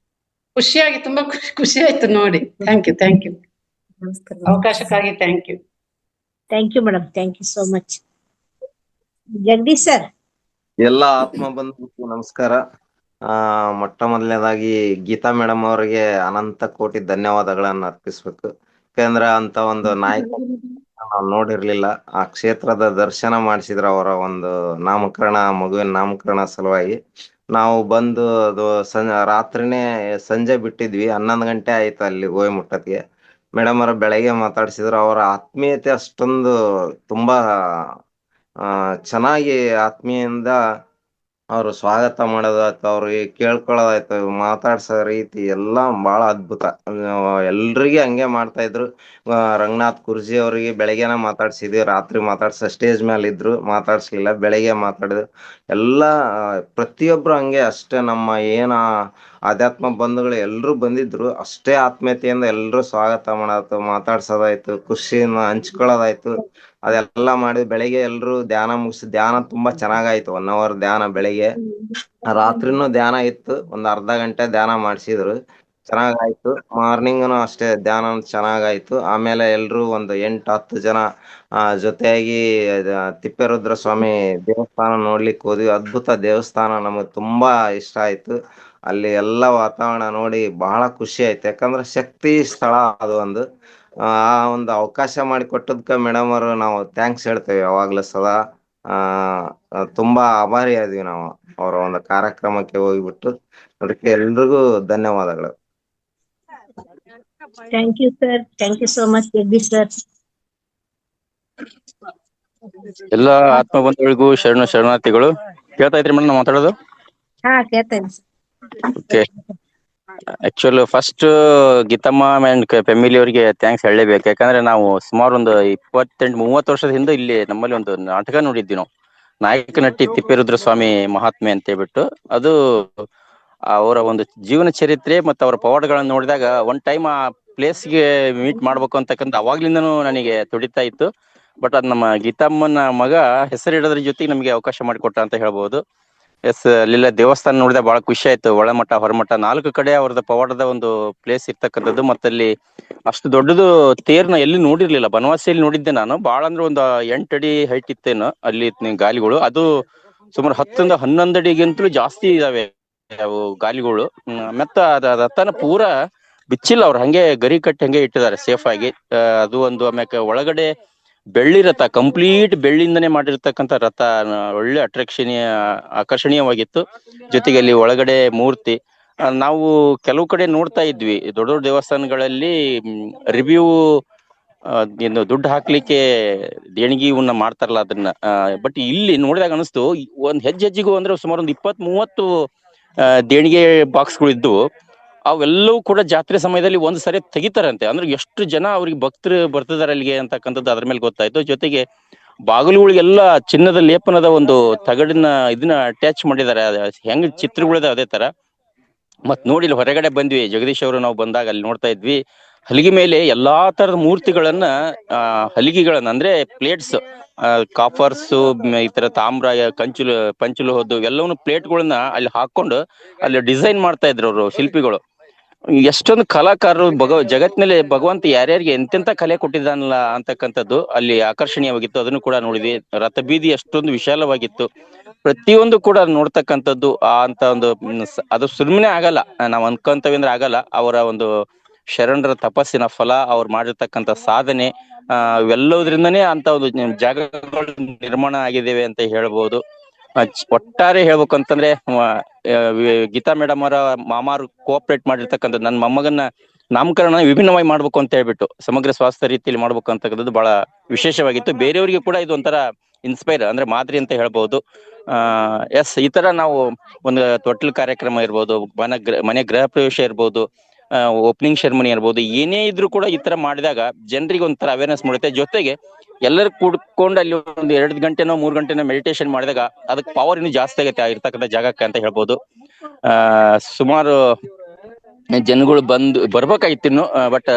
S9: ಖುಷಿಯಾಗಿ ತುಂಬಾ ಖುಷಿ ಆಯ್ತು ನೋಡಿ. ಥ್ಯಾಂಕ್ ಯು ಅವಕಾಶಕ್ಕಾಗಿ thank you
S1: madam, thank you so much. Jagadish sir.
S11: ಎಲ್ಲ ಆತ್ಮ ಬಂಧುಗಳಿಗೆ ನಮಸ್ಕಾರ. ಮೊಟ್ಟ ಮೊದಲನೇದಾಗಿ ಗೀತಾ ಮೇಡಮ್ ಅವರಿಗೆ ಅನಂತ ಕೋಟಿ ಧನ್ಯವಾದಗಳನ್ನ ಅರ್ಪಿಸ್ಬೇಕು. ಯಾಕಂದ್ರೆ ಅಂತ ಒಂದು ನಾಯಕ ನಾವು ನೋಡಿರ್ಲಿಲ್ಲ. ಆ ಕ್ಷೇತ್ರದ ದರ್ಶನ ಮಾಡಿಸಿದ್ರು ಅವರ ಒಂದು ನಾಮಕರಣ, ಮಗುವಿನ ನಾಮಕರಣ ಸಲುವಾಗಿ. ನಾವು ಬಂದು ಅದು ರಾತ್ರಿನೇ ಸಂಜೆ ಬಿಟ್ಟಿದ್ವಿ, 11 ಗಂಟೆ ಆಯ್ತು ಅಲ್ಲಿ ಹೋಗಿ ಮುಟ್ಟತ್ಗೆ. ಮೇಡಮ್ ಅವರ ಬೆಳಗ್ಗೆ ಮಾತಾಡ್ಸಿದ್ರು. ಅವರ ಆತ್ಮೀಯತೆ ಅಷ್ಟೊಂದು ತುಂಬಾ ಚೆನ್ನಾಗಿ ಆತ್ಮೀಯಿಂದ ಅವ್ರು ಸ್ವಾಗತ ಮಾಡೋದಾಯ್ತು, ಅವ್ರಿಗೆ ಕೇಳ್ಕೊಳ್ಳೋದಾಯ್ತು, ಮಾತಾಡ್ಸೋ ರೀತಿ ಎಲ್ಲ ಬಹಳ ಅದ್ಭುತ. ಎಲ್ರಿಗೆ ಹಂಗೆ ಮಾಡ್ತಾ ಇದ್ರು. ರಂಗನಾಥ್ ಕುರ್ಜಿ ಅವರಿಗೆ ಬೆಳಗ್ಗೆನ ಮಾತಾಡ್ಸಿದ್ವಿ, ರಾತ್ರಿ ಸ್ಟೇಜ್ ಮೇಲೆ ಇದ್ರು, ಮಾತಾಡ್ಸ್ಲಿಲ್ಲ. ಬೆಳಗ್ಗೆ ಮಾತಾಡಿದ್ರು. ಎಲ್ಲ ಪ್ರತಿಯೊಬ್ರು ಹಂಗೆ ಅಷ್ಟೇ. ನಮ್ಮ ಏನ ಆಧ್ಯಾತ್ಮ ಬಂಧುಗಳು ಎಲ್ರು ಬಂದಿದ್ರು, ಅಷ್ಟೇ ಆತ್ಮೀಯತೆಯಿಂದ ಎಲ್ರು ಸ್ವಾಗತ ಮಾಡೋದಾಯ್ತು, ಮಾತಾಡ್ಸೋದಾಯ್ತು, ಖುಷಿನ ಹಂಚ್ಕೊಳ್ಳೋದಾಯ್ತು. ಅದೆಲ್ಲ ಮಾಡಿ ಬೆಳಿಗ್ಗೆ ಎಲ್ರು ಧ್ಯಾನ ಮುಗಿಸಿ, ಧ್ಯಾನ ತುಂಬಾ ಚೆನ್ನಾಗಾಯ್ತು. 1 hour ಧ್ಯಾನ ಬೆಳಿಗ್ಗೆ. ರಾತ್ರಿನೂ ಧ್ಯಾನ ಇತ್ತು, ಒಂದ್ ಅರ್ಧ ಗಂಟೆ ಧ್ಯಾನ ಮಾಡಿಸಿದ್ರು, ಚೆನ್ನಾಗಾಯ್ತು. ಮಾರ್ನಿಂಗ್ನು ಅಷ್ಟೇ ಧ್ಯಾನ ಚೆನ್ನಾಗಾಯ್ತು. ಆಮೇಲೆ ಎಲ್ರು ಒಂದು 8-10 ಜನ ಜೊತೆಯಾಗಿ ತಿಪ್ಪೇರುದ್ರ ಸ್ವಾಮಿ ದೇವಸ್ಥಾನ ನೋಡ್ಲಿಕ್ಕೆ ಹೋದ್ವಿ. ಅದ್ಭುತ ದೇವಸ್ಥಾನ, ನಮಗೆ ತುಂಬಾ ಇಷ್ಟ ಆಯ್ತು. ಅಲ್ಲಿ ಎಲ್ಲ ವಾತಾವರಣ ನೋಡಿ ಬಹಳ ಖುಷಿ ಆಯ್ತು. ಯಾಕಂದ್ರೆ ಶಕ್ತಿ ಸ್ಥಳ ಅದು ಒಂದು. ಆ ಒಂದು ಅವಕಾಶ ಮಾಡಿ ಕೊಟ್ಟದ್ಕ ಮೇಡಮ್ ಅವರು ನಾವು ಥ್ಯಾಂಕ್ಸ್ ಹೇಳ್ತೇವೆ ಯಾವಾಗ್ಲೂ ಸದಾ. ತುಂಬಾ ಆಭಾರಿ ಆದ್ವಿ ನಾವು ಅವರ ಒಂದು ಕಾರ್ಯಕ್ರಮಕ್ಕೆ ಹೋಗ್ಬಿಟ್ಟು. ಅದಕ್ಕೆ ಎಲ್ರಿಗೂ ಧನ್ಯವಾದಗಳು.
S1: Thank you sir, thank you so much Jagadish sir.
S12: ಎಲ್ಲ ಆತ್ಮ ಬಂಧುಗಳಿಗೂ ಶರಣಾರ್ಥಿಗಳು. ಕೇಳ್ತಾ ಇದ್ರಿ ಮೇಡಮ್ ನಾವು ಮಾತಾಡೋದು?
S1: ಹಾ, ಕೇಳ್ತೇನೆ.
S12: Okay. Actual first Geethamma and family ಅವರಿಗೆ ಥ್ಯಾಂಕ್ಸ್ ಹೇಳಲೇಬೇಕು. ಯಾಕಂದ್ರೆ ನಾವು ಸುಮಾರು ಒಂದು 28-30 ವರ್ಷದ ಹಿಂದೆ ಇಲ್ಲಿ ನಮ್ಮಲ್ಲಿ ಒಂದು ನಾಟಕ ನೋಡಿದ್ವಿ ನಾವು, ನಾಯಕ ನಟಿ ತಿಪ್ಪೇರುದ್ರ ಸ್ವಾಮಿ ಮಹಾತ್ಮೆ ಅಂತ ಹೇಳ್ಬಿಟ್ಟು. ಅದು ಅವರ ಒಂದು ಜೀವನ ಚರಿತ್ರೆ ಮತ್ತು ಅವರ ಪವಾಡಗಳನ್ನು ನೋಡಿದಾಗ ಒನ್ ಟೈಮ್ ಆ ಪ್ಲೇಸ್ಗೆ ಮೀಟ್ ಮಾಡ್ಬೇಕು ಅಂತಕ್ಕಂಥ ಅವಾಗ್ಲಿಂದನೂ ನನಗೆ ತುಡಿತಾ ಇತ್ತು. ಬಟ್ ಅದು ನಮ್ಮ ಗೀತಮ್ಮನ ಮಗ ಹೆಸರಿಡೋದ್ರ ಜೊತೆಗೆ ನಮಗೆ ಅವಕಾಶ ಮಾಡಿಕೊಟ್ಟ ಅಂತ ಹೇಳ್ಬೋದು. ಎಸ್, ಅಲ್ಲೆಲ್ಲ ದೇವಸ್ಥಾನ ನೋಡಿದಾಗ ಬಹಳ ಖುಷಿ ಆಯ್ತು. ಒಳಮಠ ಹೊರಮಠ 4 ಕಡೆ ಅವ್ರದ ಪವಾಡದ ಒಂದು ಪ್ಲೇಸ್ ಇರ್ತಕ್ಕಂಥದ್ದು. ಮತ್ತಲ್ಲಿ ಅಷ್ಟು ದೊಡ್ಡದು ತೇರ್ನ ಎಲ್ಲಿ ನೋಡಿರ್ಲಿಲ್ಲ. ಬನವಾಸಿಯಲ್ಲಿ ನೋಡಿದ್ದೆ ನಾನು. ಬಹಳ ಅಂದ್ರೆ ಒಂದು 8 ಅಡಿ ಹೈಟ್ ಇತ್ತೇನು ಅಲ್ಲಿ ಗಾಲಿಗಳು. ಅದು ಸುಮಾರು 10-11 ಅಡಿಗಿಂತಲೂ ಜಾಸ್ತಿ ಇದಾವೆ ಅವು ಗಾಲಿಗಳು. ಮತ್ತ ರಥನ ಪೂರ ಬಿಚ್ಚಿಲ್ಲ, ಅವ್ರು ಹಂಗೆ ಗರಿ ಕಟ್ಟಿ ಹಂಗೆ ಇಟ್ಟಿದ್ದಾರೆ ಸೇಫ್ ಆಗಿ. ಅದು ಒಂದು. ಆಮ್ಯಾಕೆ ಒಳಗಡೆ ಬೆಳ್ಳಿ ರಥ, ಕಂಪ್ಲೀಟ್ ಬೆಳ್ಳಿಯಿಂದನೇ ಮಾಡಿರ್ತಕ್ಕಂಥ ರಥ, ಒಳ್ಳೆ ಆಕರ್ಷಣೀಯವಾಗಿತ್ತು. ಜೊತೆಗೆ ಅಲ್ಲಿ ಒಳಗಡೆ ಮೂರ್ತಿ ನಾವು ಕೆಲವು ಕಡೆ ನೋಡ್ತಾ ಇದ್ವಿ, ದೊಡ್ಡ ದೊಡ್ಡ ದೇವಸ್ಥಾನಗಳಲ್ಲಿ ರಿವ್ಯೂ ಇನ್ನು ದುಡ್ಡು ಹಾಕ್ಲಿಕ್ಕೆ ದೇಣಿಗೆ ಇವನ್ನ ಮಾಡ್ತಾರಲ್ಲ ಅದನ್ನ. ಬಟ್ ಇಲ್ಲಿ ನೋಡಿದಾಗ ಅನಿಸ್ತು, ಒಂದ್ ಹೆಜ್ಜೆಗೂ ಅಂದ್ರೆ ಸುಮಾರು ಒಂದು 20-30 ದೇಣಿಗೆ ಬಾಕ್ಸ್ಗಳು ಇದ್ವು. ಅವೆಲ್ಲವೂ ಕೂಡ ಜಾತ್ರೆ ಸಮಯದಲ್ಲಿ ಒಂದ್ ಸರಿ ತೆಗಿತಾರಂತೆ. ಅಂದ್ರೆ ಎಷ್ಟು ಜನ ಅವ್ರಿಗೆ ಭಕ್ತರು ಬರ್ತಿದಾರೆ ಅಲ್ಲಿಗೆ ಅಂತಕ್ಕಂಥದ್ದು ಅದ್ರ ಮೇಲೆ ಗೊತ್ತಾಯ್ತು. ಜೊತೆಗೆ ಬಾಗಿಲುಗಳಿಗೆಲ್ಲ ಚಿನ್ನದ ಲೇಪನದ ಒಂದು ತಗಡಿನ ಇದನ್ನ ಅಟ್ಯಾಚ್ ಮಾಡಿದ್ದಾರೆ. ಹೆಂಗ್ ಚಿತ್ರಗಳಿದೆ ಅದೇ ತರ. ಮತ್ ನೋಡಿ ಇಲ್ಲಿ ಹೊರಗಡೆ ಬಂದ್ವಿ, ಜಗದೀಶ್ ಅವರು ನಾವು ಬಂದಾಗ ಅಲ್ಲಿ ನೋಡ್ತಾ ಇದ್ವಿ, ಹಲಿಗೆ ಮೇಲೆ ಎಲ್ಲಾ ತರದ ಮೂರ್ತಿಗಳನ್ನ, ಹಲಿಗೆಗಳನ್ನ ಅಂದ್ರೆ ಪ್ಲೇಟ್ಸ್, ಕಾಪರ್ಸ್, ಈ ತರ ತಾಮ್ರ, ಪಂಚಲು ಹೋದ್ದು ಎಲ್ಲವನ್ನೂ ಪ್ಲೇಟ್ಗಳನ್ನ ಅಲ್ಲಿ ಹಾಕೊಂಡು ಅಲ್ಲಿ ಡಿಸೈನ್ ಮಾಡ್ತಾ ಇದ್ರು ಅವರು ಶಿಲ್ಪಿಗಳು. ಎಷ್ಟೊಂದು ಕಲಾಕಾರರು ಜಗತ್ತಿನಲ್ಲಿ ಭಗವಂತ ಯಾರ್ಯಾರಿಗೆ ಎಂತೆಂತ ಕಲೆ ಕೊಟ್ಟಿದ್ದಾನಲ್ಲ ಅಂತಕ್ಕಂಥದ್ದು ಅಲ್ಲಿ ಆಕರ್ಷಣೀಯವಾಗಿತ್ತು. ಅದನ್ನು ಕೂಡ ನೋಡಿದ್ವಿ. ರಥ ಬೀದಿ ಅಷ್ಟೊಂದು ವಿಶಾಲವಾಗಿತ್ತು. ಪ್ರತಿಯೊಂದು ಕೂಡ ನೋಡ್ತಕ್ಕಂಥದ್ದು ಅಂತ ಒಂದು ಅದು ಸುಮ್ಮನೆ ಆಗಲ್ಲ, ನಾವ್ ಅನ್ಕೊಂತವಿ ಅಂದ್ರೆ ಆಗಲ್ಲ. ಅವರ ಒಂದು ಶರಣರ ತಪಸ್ಸಿನ ಫಲ, ಅವ್ರು ಮಾಡಿರ್ತಕ್ಕಂಥ ಸಾಧನೆ, ಇವೆಲ್ಲದ್ರಿಂದನೇ ಅಂತ ಒಂದು ಜಾಗಗಳು ನಿರ್ಮಾಣ ಆಗಿದ್ದೇವೆ ಅಂತ ಹೇಳ್ಬೋದು. ಒಟ್ಟಾರೆ ಹೇಳ್ಬೇಕಂತಂದ್ರೆ ಗೀತಾ ಮೇಡಮ್ ಅವರ ಮಾಮಾರು ಕೋಆಪರೇಟ್ ಮಾಡಿರ್ತಕ್ಕಂಥ ನನ್ನ ಮೊಮ್ಮಗನ ನಾಮಕರಣ ವಿಭಿನ್ನವಾಗಿ ಮಾಡ್ಬೇಕು ಅಂತ ಹೇಳ್ಬಿಟ್ಟು ಸಮಗ್ರ ಸ್ವಾಸ್ಥ್ಯ ರೀತಿಯಲ್ಲಿ ಮಾಡ್ಬೇಕು ಅಂತಕ್ಕಂಥದ್ದು ಬಹಳ ವಿಶೇಷವಾಗಿತ್ತು. ಬೇರೆಯವರಿಗೆ ಕೂಡ ಇದು ಒಂಥರ ಇನ್ಸ್ಪೈರ್ ಅಂದ್ರೆ ಮಾದರಿ ಅಂತ ಹೇಳ್ಬಹುದು. ಎಸ್, ಈ ತರ ನಾವು ಒಂದು ತೊಟ್ಟಿಲು ಕಾರ್ಯಕ್ರಮ ಇರ್ಬೋದು, ಮನೆ ಗೃಹ ಪ್ರವೇಶ ಇರ್ಬೋದು, ಓಪನಿಂಗ್ ಸೆರೆಮನಿ ಇರ್ಬೋದು, ಏನೇ ಇದ್ರು ಕೂಡ ಈ ತರ ಮಾಡಿದಾಗ ಜನರಿಗೆ ಒಂಥರ ಅವೇರ್ನೆಸ್ ಮೂಡುತ್ತೆ. ಜೊತೆಗೆ ಎಲ್ಲರೂ ಕೂಡ್ಕೊಂಡು ಅಲ್ಲಿ ಒಂದು 2 ಗಂಟೆನೋ 3 ಗಂಟೆನೋ ಮೆಡಿಟೇಷನ್ ಮಾಡಿದಾಗ ಅದಕ್ಕೆ ಪವರ್ ಇನ್ನೂ ಜಾಸ್ತಿ ಆಗುತ್ತೆ ಇರ್ತಕ್ಕಂಥ ಜಾಗಕ್ಕೆ ಅಂತ ಹೇಳ್ಬೋದು. ಸುಮಾರು ಜನಗಳು ಬರ್ಬೇಕಾಗಿತ್ತು ಇನ್ನು, ಬಟ್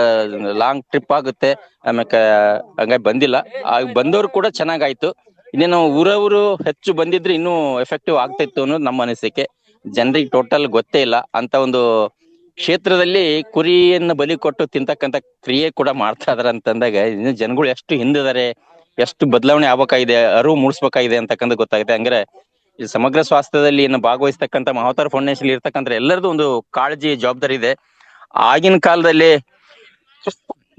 S12: ಲಾಂಗ್ ಟ್ರಿಪ್ ಆಗುತ್ತೆ. ಆಮ್ಯಾಕ ಹಂಗಾಗಿ ಬಂದಿಲ್ಲ. ಬಂದವರು ಕೂಡ ಚೆನ್ನಾಗಾಯ್ತು. ಇನ್ನೇನು ಊರವರು ಹೆಚ್ಚು ಬಂದಿದ್ರೆ ಇನ್ನೂ ಎಫೆಕ್ಟಿವ್ ಆಗ್ತಾ ಇತ್ತು ಅನ್ನೋದು ನಮ್ಮ ಅನಿಸಿಕೆ. ಜನರಿಗೆ ಟೋಟಲ್ ಗೊತ್ತೇ ಇಲ್ಲ ಅಂತ ಒಂದು ಕ್ಷೇತ್ರದಲ್ಲಿ ಕುರಿಯನ್ನು ಬಲಿ ಕೊಟ್ಟು ತಿಂತಕ್ಕಂಥ ಕ್ರಿಯೆ ಕೂಡ ಮಾಡ್ತಾ ಇದಾರೆ ಅಂತಂದಾಗ ಇನ್ನು ಜನಗಳು ಎಷ್ಟು ಹಿಂದಿದ್ದಾರೆ, ಎಷ್ಟು ಬದಲಾವಣೆ ಆಗ್ಬೇಕಾಗಿದೆ, ಅರಿವು ಮೂಡಿಸ್ಬೇಕಾಗಿದೆ ಅಂತಕ್ಕಂಥ ಗೊತ್ತಾಗುತ್ತೆ. ಹಂಗಾರೆ ಈ ಸಮಗ್ರ ಸ್ವಾಸ್ಥ್ಯದಲ್ಲಿ ಇನ್ನು ಭಾಗವಹಿಸ್ತಕ್ಕಂಥ ಮಹಾವತಾರ ಫೌಂಡೇಶನ್ ಇರ್ತಕ್ಕಂಥ ಎಲ್ಲರದು ಒಂದು ಕಾಳಜಿ, ಜವಾಬ್ದಾರಿ ಇದೆ. ಆಗಿನ ಕಾಲದಲ್ಲಿ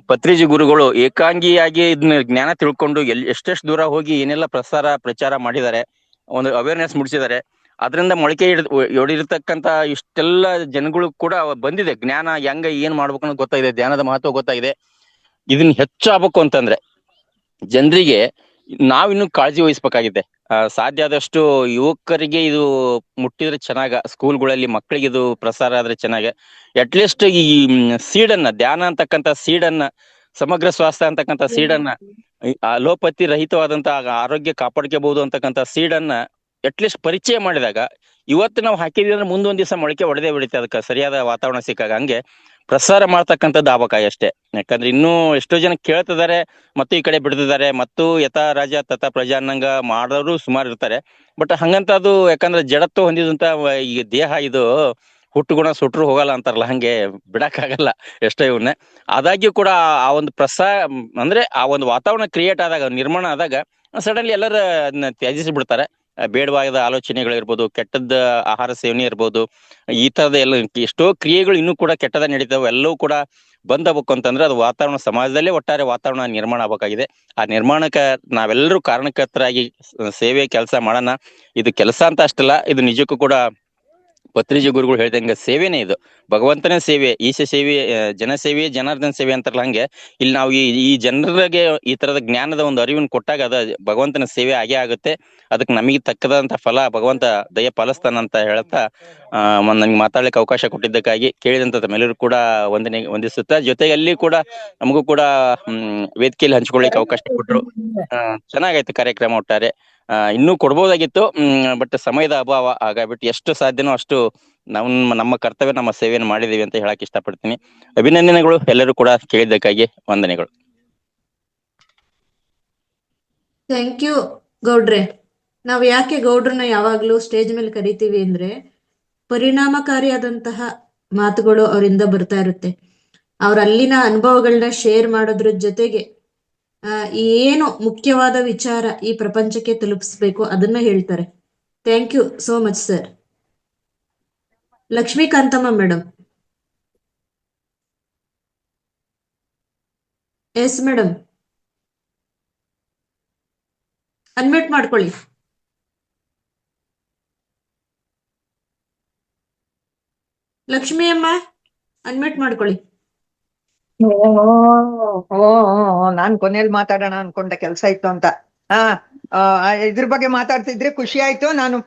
S12: ಪತ್ರಿಜಿ ಗುರುಗಳು ಏಕಾಂಗಿಯಾಗಿ ಇದನ್ನ ಜ್ಞಾನ ತಿಳ್ಕೊಂಡು ಎಷ್ಟೆಷ್ಟು ದೂರ ಹೋಗಿ ಏನೆಲ್ಲ ಪ್ರಚಾರ ಮಾಡಿದ್ದಾರೆ, ಒಂದು ಅವೇರ್ನೆಸ್ ಮೂಡಿಸಿದ್ದಾರೆ. ಅದರಿಂದ ಮೊಳಕೆ ಒಡಿರ್ತಕ್ಕಂತ ಇಷ್ಟೆಲ್ಲ ಜನಗಳು ಕೂಡ ಬಂದಿದೆ, ಜ್ಞಾನ ಹೆಂಗ ಏನ್ ಮಾಡ್ಬೇಕು ಅನ್ನೋದು ಗೊತ್ತಾಗಿದೆ, ಧ್ಯಾನದ ಮಹತ್ವ ಗೊತ್ತಾಗಿದೆ. ಇದನ್ನ ಹೆಚ್ಚಾಗಬೇಕು ಅಂತಂದ್ರೆ ಜನರಿಗೆ ನಾವಿನ್ನು ಕಾಳಜಿ ವಹಿಸ್ಬೇಕಾಗಿದೆ. ಸಾಧ್ಯ ಆದಷ್ಟು ಯುವಕರಿಗೆ ಇದು ಮುಟ್ಟಿದ್ರೆ ಚೆನ್ನಾಗ, ಸ್ಕೂಲ್ಗಳಲ್ಲಿ ಮಕ್ಕಳಿಗೆ ಇದು ಪ್ರಸಾರ ಆದ್ರೆ ಚೆನ್ನಾಗ. ಅಟ್ಲೀಸ್ಟ್ ಈ ಸೀಡನ್ನ, ಧ್ಯಾನ ಅಂತಕ್ಕಂಥ ಸೀಡನ್ನ, ಸಮಗ್ರ ಸ್ವಾಸ್ಥ್ಯ ಅಂತಕ್ಕಂಥ ಸೀಡನ್ನ, ಅಲೋಪತಿ ರಹಿತವಾದಂತ ಆರೋಗ್ಯ ಕಾಪಾಡ್ಕೋಬಹುದು ಅಂತಕ್ಕಂಥ ಸೀಡನ್ನ ಅಟ್ಲೀಸ್ಟ್ ಪರಿಚಯ ಮಾಡಿದಾಗ, ಇವತ್ತು ನಾವು ಹಾಕಿದ್ವಿ ಅಂದ್ರೆ ಮುಂದೊಂದ್ ದಿವಸ ಮೊಳಕೆ ಹೊಡೆದೇ ಬಿಡುತ್ತೆ, ಅದಕ್ಕೆ ಸರಿಯಾದ ವಾತಾವರಣ ಸಿಕ್ಕಾಗ. ಹಂಗೆ ಪ್ರಸಾರ ಮಾಡ್ತಕ್ಕಂಥದ್ದು ಆಗ್ಬೇಕಾಗಿ ಅಷ್ಟೇ. ಯಾಕಂದ್ರೆ ಇನ್ನೂ ಎಷ್ಟೋ ಜನ ಕೇಳ್ತಿದ್ದಾರೆ ಮತ್ತು ಈ ಕಡೆ ಬಿಡ್ತಿದ್ದಾರೆ, ಮತ್ತು ಯಥಾ ರಾಜ ತಥಾ ಪ್ರಜಾ ಅನ್ನಂಗ ಮಾಡೋರು ಸುಮಾರು ಇರ್ತಾರೆ. ಬಟ್ ಹಂಗಂತ ಅದು, ಯಾಕಂದ್ರೆ ಜಡತ್ವ ಹೊಂದಿದಂತ ಈ ದೇಹ ಇದು ಹುಟ್ಟುಗುಣ ಸುಟ್ರು ಹೋಗಲ್ಲ ಅಂತಾರಲ್ಲ, ಹಂಗೆ ಬಿಡಕ್ಕಾಗಲ್ಲ ಎಷ್ಟೋ ಇವನ್ನ. ಆದಾಗ್ಯೂ ಕೂಡ ಆ ಒಂದು ಅಂದ್ರೆ ಆ ಒಂದು ವಾತಾವರಣ ಕ್ರಿಯೇಟ್ ಆದಾಗ, ನಿರ್ಮಾಣ ಆದಾಗ ಸಡನ್ಲಿ ಎಲ್ಲರ ಅದನ್ನ ತ್ಯಜಿಸಿ ಬಿಡ್ತಾರೆ. ಬೇಡವಾದ ಆಲೋಚನೆಗಳಿರ್ಬೋದು, ಕೆಟ್ಟದ್ದ ಆಹಾರ ಸೇವನೆ ಇರ್ಬೋದು, ಈ ತರದ ಎಲ್ಲ ಎಷ್ಟೋ ಕ್ರಿಯೆಗಳು ಇನ್ನೂ ಕೂಡ ಕೆಟ್ಟದ ನಡೀತಾವೆ. ಎಲ್ಲವೂ ಕೂಡ ಬಂದಬೇಕು ಅಂತಂದ್ರೆ ಅದು ವಾತಾವರಣ, ಸಮಾಜದಲ್ಲೇ ಒಟ್ಟಾರೆ ವಾತಾವರಣ ನಿರ್ಮಾಣ ಆಗ್ಬೇಕಾಗಿದೆ. ಆ ನಿರ್ಮಾಣಕ್ಕೆ ನಾವೆಲ್ಲರೂ ಕಾರಣಕರ್ತರಾಗಿ ಸೇವೆ ಕೆಲಸ ಮಾಡೋಣ. ಇದು ಕೆಲಸ ಅಂತ ಅಷ್ಟಲ್ಲ, ಇದು ನಿಜಕ್ಕೂ ಕೂಡ ಪತ್ರಿಜಿ ಗುರುಗಳು ಹೇಳ್ದಂಗ ಸೇವೆನೇ ಇದು, ಭಗವಂತನೇ ಸೇವೆ, ಈಶ ಸೇವೆ, ಜನ ಸೇವೆ, ಜನಾರ್ದನ ಸೇವೆ ಅಂತಾರಲ್ಲ, ಹಂಗೆ ಇಲ್ಲಿ ನಾವು ಈ ಜನರಿಗೆ ಈ ತರದ ಜ್ಞಾನದ ಒಂದು ಅರಿವನ್ನು ಕೊಟ್ಟಾಗ ಅದ ಭಗವಂತನ ಸೇವೆ ಆಗೇ ಆಗುತ್ತೆ. ಅದಕ್ಕೆ ನಮಗೆ ತಕ್ಕದಂತ ಫಲ ಭಗವಂತ ದಯ ಪಾಲಿಸ್ತಾನ ಅಂತ ಹೇಳ್ತಾ ನನ್ಗೆ ಮಾತಾಡ್ಲಿಕ್ಕೆ ಅವಕಾಶ ಕೊಟ್ಟಿದ್ದಕ್ಕಾಗಿ, ಕೇಳಿದಂತ ತಮ್ಮೆಲ್ಲರೂ ಕೂಡ ವಂದಿಸುತ್ತಾ, ಜೊತೆಗೆ ಅಲ್ಲಿ ಕೂಡ ನಮಗೂ ಕೂಡ ವೇದಿಕೆಯಲ್ಲಿ ಹಂಚ್ಕೊಳ್ಳಿಕ್ಕೆ ಅವಕಾಶ ಕೊಟ್ಟರು. ಚೆನ್ನಾಗಾಯ್ತು ಕಾರ್ಯಕ್ರಮ ಒಟ್ಟಾರೆ. ಇನ್ನೂ ಕೊಡ್ಬೋದಾಗಿತ್ತು, ಬಟ್ ಸಮಯದ ಅಭಾವ ಆಗಬಿಟ್ಟು ಎಷ್ಟು ಸಾಧ್ಯನೋ ಅಷ್ಟು ನಮ್ಮ ಕರ್ತವ್ಯ, ನಮ್ಮ ಸೇವೆಯನ್ನು ಮಾಡಿದೀವಿ ಅಂತ ಹೇಳಕ್ ಇಷ್ಟಪಡ್ತೀನಿ. ಅಭಿನಂದನೆಗಳು ಎಲ್ಲರೂ ಕೂಡ ಕೇಳಿದ್ದಕ್ಕಾಗಿ, ವಂದನೆಗಳು.
S2: ಥ್ಯಾಂಕ್ ಯು ಗೌಡ್ರೆ. ನಾವು ಯಾಕೆ ಗೌಡ್ರನ್ನ ಯಾವಾಗ್ಲೂ ಸ್ಟೇಜ್ ಮೇಲೆ ಕರಿತೀವಿ ಅಂದ್ರೆ, ಪರಿಣಾಮಕಾರಿಯಾದಂತಹ ಮಾತುಗಳು ಅವರಿಂದ ಬರ್ತಾ ಇರುತ್ತೆ. ಅವ್ರ ಅಲ್ಲಿನ ಅನುಭವಗಳನ್ನ ಶೇರ್ ಮಾಡೋದ್ರ ಜೊತೆಗೆ ಏನು ಮುಖ್ಯವಾದ ವಿಚಾರ ಈ ಪ್ರಪಂಚಕ್ಕೆ ತಲುಪಿಸ್ಬೇಕು ಅದನ್ನ ಹೇಳ್ತಾರೆ. Thank you so much sir. Lakshmikanthamma madam. Yes madam, unmute ಮಾಡ್ಕೊಳ್ಳಿ. ಲಕ್ಷ್ಮಿ ಅಮ್ಮ, ಅನ್ಮ್ಯೂಟ್ ಮಾಡ್ಕೊಳ್ಳಿ.
S13: ನಾನ್ ಕೊನೆಯಲ್ಲಿ ಮಾತಾಡೋಣ ಅನ್ಕೊಂಡೆ, ಕೆಲ್ಸ ಇತ್ತು ಅಂತ. ಇದ್ರ ಬಗ್ಗೆ ಮಾತಾಡ್ತಿದ್ರೆ ಖುಷಿ ಆಯ್ತು. ನಾನು